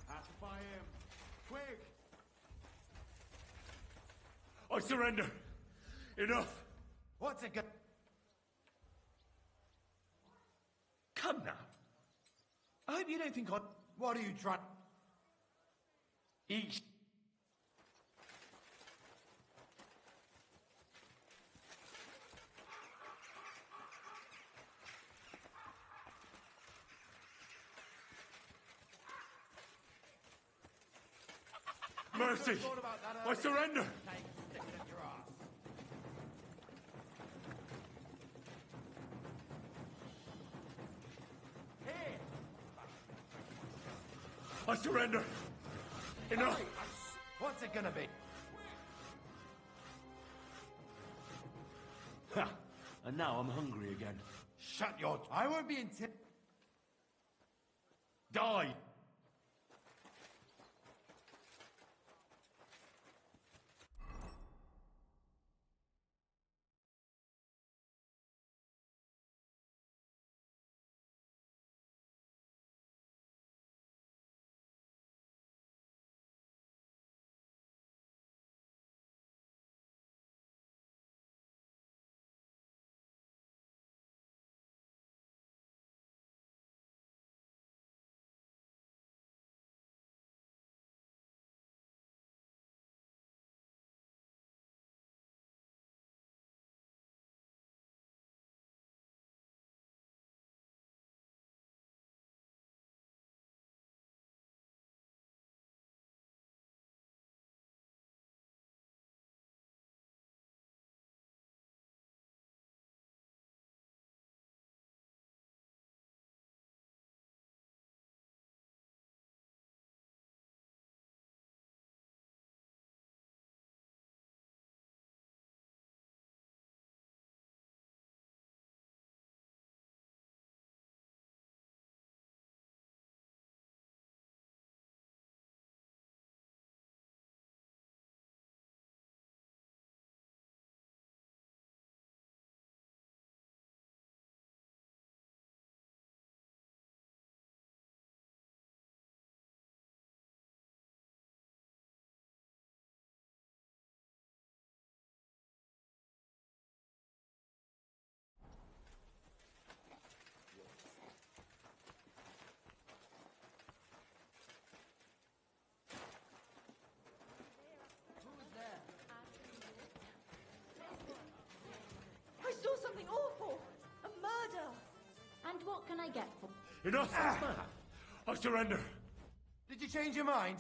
Pacify him. Quick! I surrender! Enough! What's it got? Come now. I hope you don't think I... What are you trying... Each... Mercy! I surrender! I surrender! Enough! What's it gonna be? Ha! and now I'm hungry again. Shut your... I won't be Die! I saw something awful! A murder! And what can I get for... Enough! I surrender! Did you change your mind?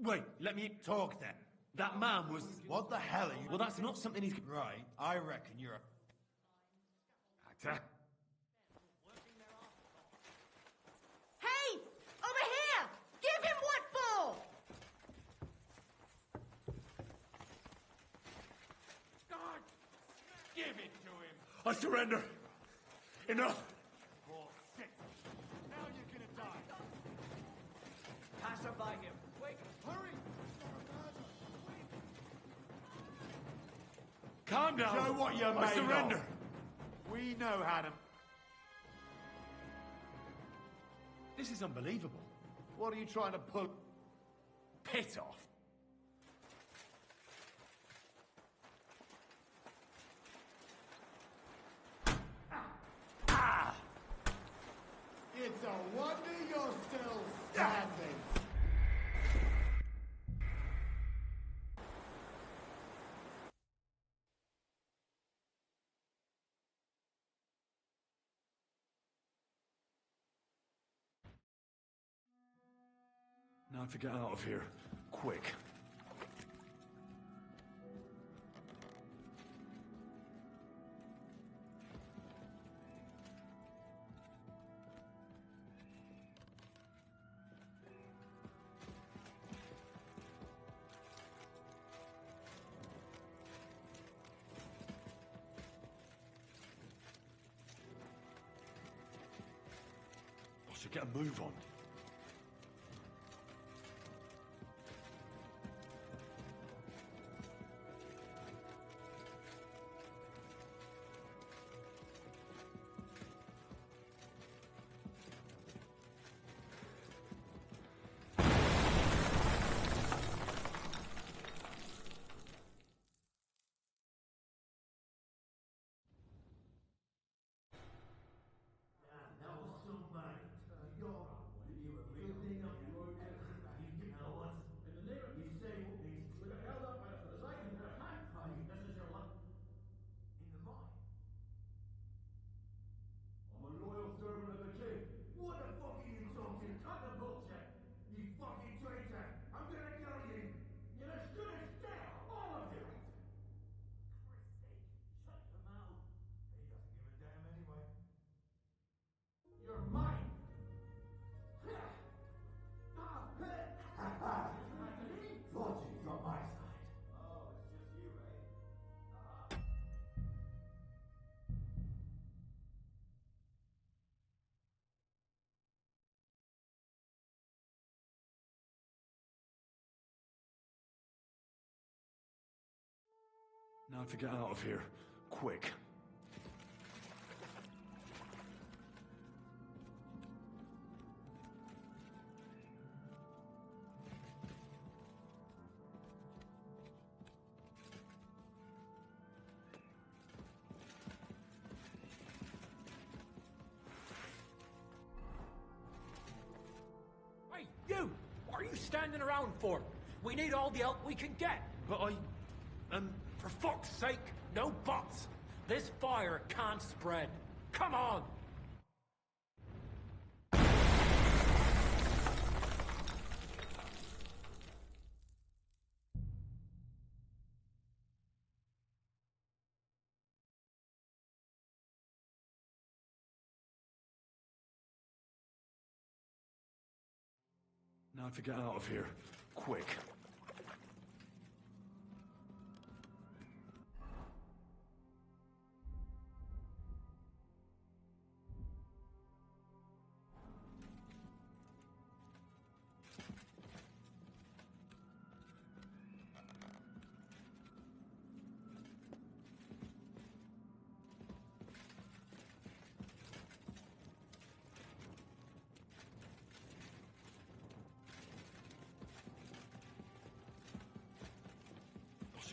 Wait, let me talk then. That man was... What the hell are you... Well, that's not something he's... Right, I reckon you're a... Actor. Hey! Over here! Give him what for! God! Give it to him! I surrender! Enough! Poor shit! Now you're gonna die! Pass her by him. Wait, hurry! Calm down! Show what you're made I surrender! of. We know how to... This is unbelievable. What are you trying to pull? Piss off. It's a wonder you're still standing. Now to get out of here. Quick. I should get a move on. Now to get out of here. Quick. Hey, you! What are you standing around for? We need all the help we can get. But for fuck's sake, no buts. This fire can't spread. Come on! Now to get out of here. Quick.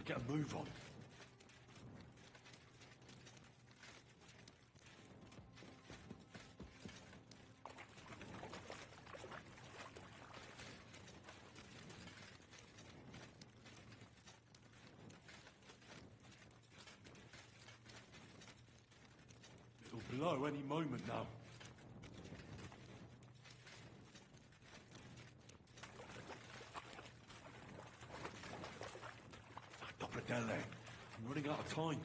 Get a move on. It'll blow any moment now. Down there. I'm running out of time.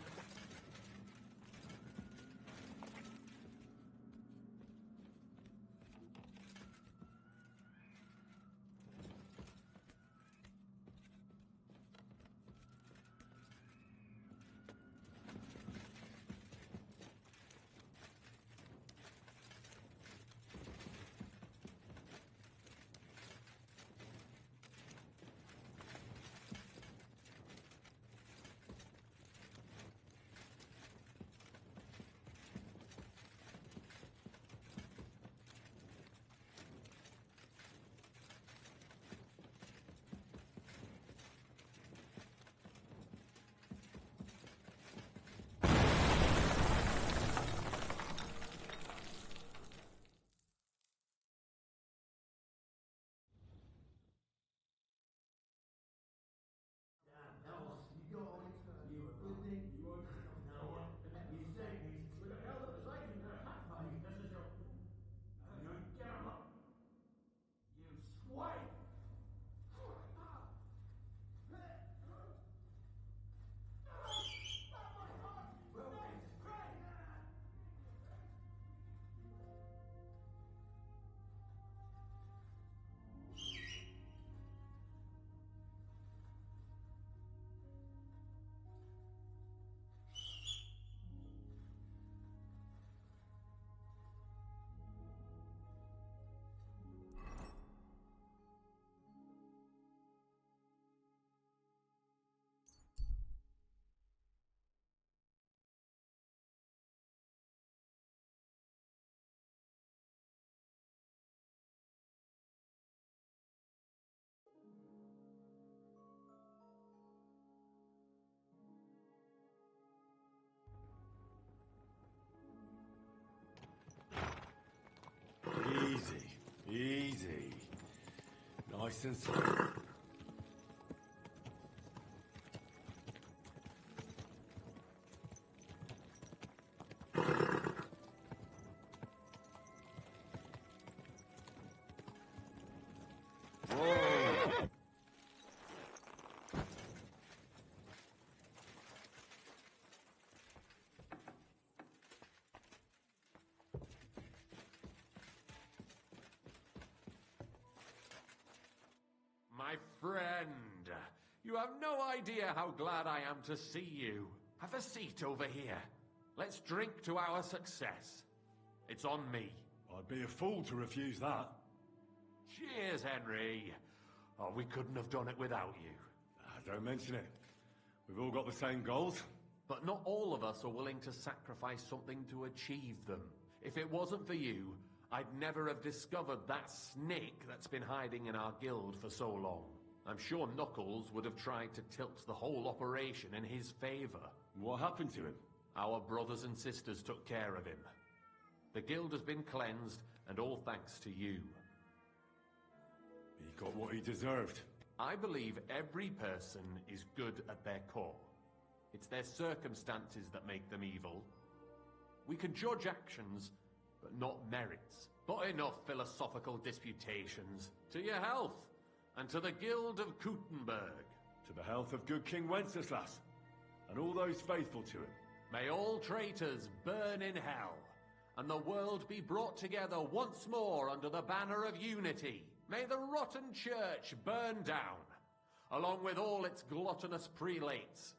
Easy. Nice and slow. My friend, you have no idea how glad I am to see you. Have a seat over here. Let's drink to our success. It's on me. I'd be a fool to refuse that. Cheers, Henry. Oh, we couldn't have done it without you. Don't mention it. We've all got the same goals. But not all of us are willing to sacrifice something to achieve them. If it wasn't for you, I'd never have discovered that snake that's been hiding in our guild for so long. I'm sure Knuckles would have tried to tilt the whole operation in his favor. What happened to him? Our brothers and sisters took care of him. The guild has been cleansed, and all thanks to you. He got what he deserved. I believe every person is good at their core. It's their circumstances that make them evil. We can judge actions, but not merits. But enough philosophical disputations. To your health, and to the Guild of Kuttenberg. To the health of good King Wenceslas, and all those faithful to him. May all traitors burn in hell, and the world be brought together once more under the banner of unity. May the rotten church burn down, along with all its gluttonous prelates.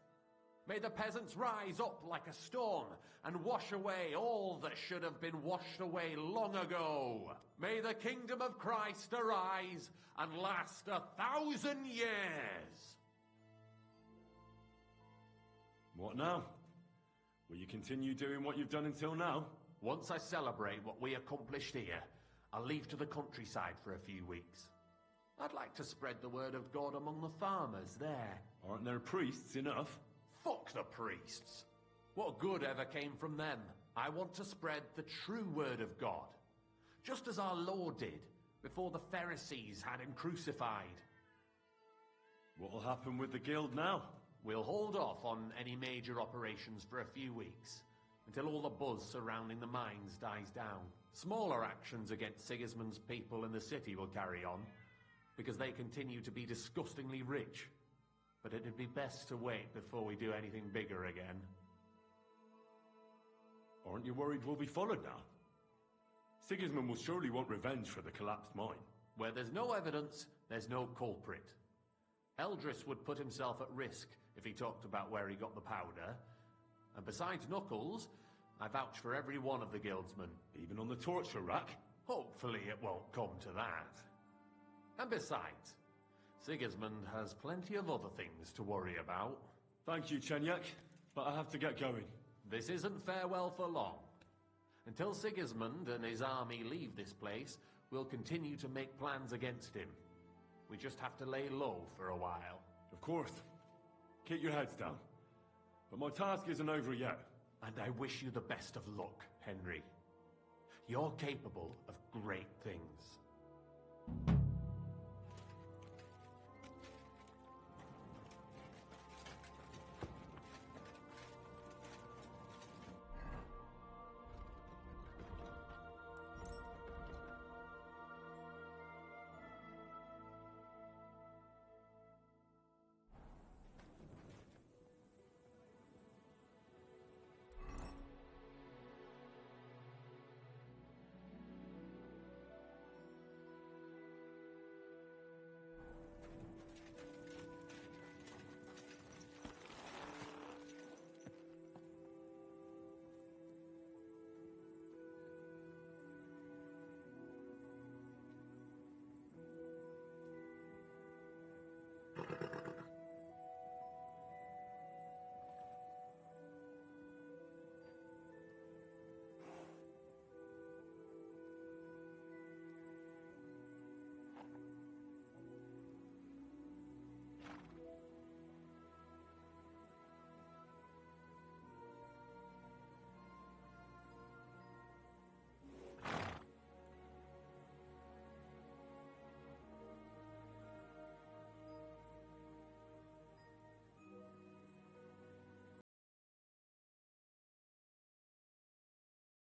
May the peasants rise up like a storm and wash away all that should have been washed away long ago. May the kingdom of Christ arise and last 1,000 years. What now? Will you continue doing what you've done until now? Once I celebrate what we accomplished here, I'll leave to the countryside for a few weeks. I'd like to spread the word of God among the farmers there. Aren't there priests enough? Fuck the priests. What good ever came from them? I want to spread the true word of God, just as our Lord did before the Pharisees had him crucified. What'll happen with the guild now? We'll hold off on any major operations for a few weeks, until all the buzz surrounding the mines dies down. Smaller actions against Sigismund's people in the city will carry on, because they continue to be disgustingly rich. But it'd be best to wait before we do anything bigger again. Aren't you worried we'll be followed now? Sigismund will surely want revenge for the collapsed mine. Where there's no evidence, there's no culprit. Eldris would put himself at risk if he talked about where he got the powder. And besides Knuckles, I vouch for every one of the guildsmen. Even on the torture rack? Hopefully it won't come to that. And besides, Sigismund has plenty of other things to worry about. Thank you, Chenyak, but I have to get going. This isn't farewell for long. Until Sigismund and his army leave this place, we'll continue to make plans against him. We just have to lay low for a while. Of course. Keep your heads down. But my task isn't over yet. And I wish you the best of luck, Henry. You're capable of great things.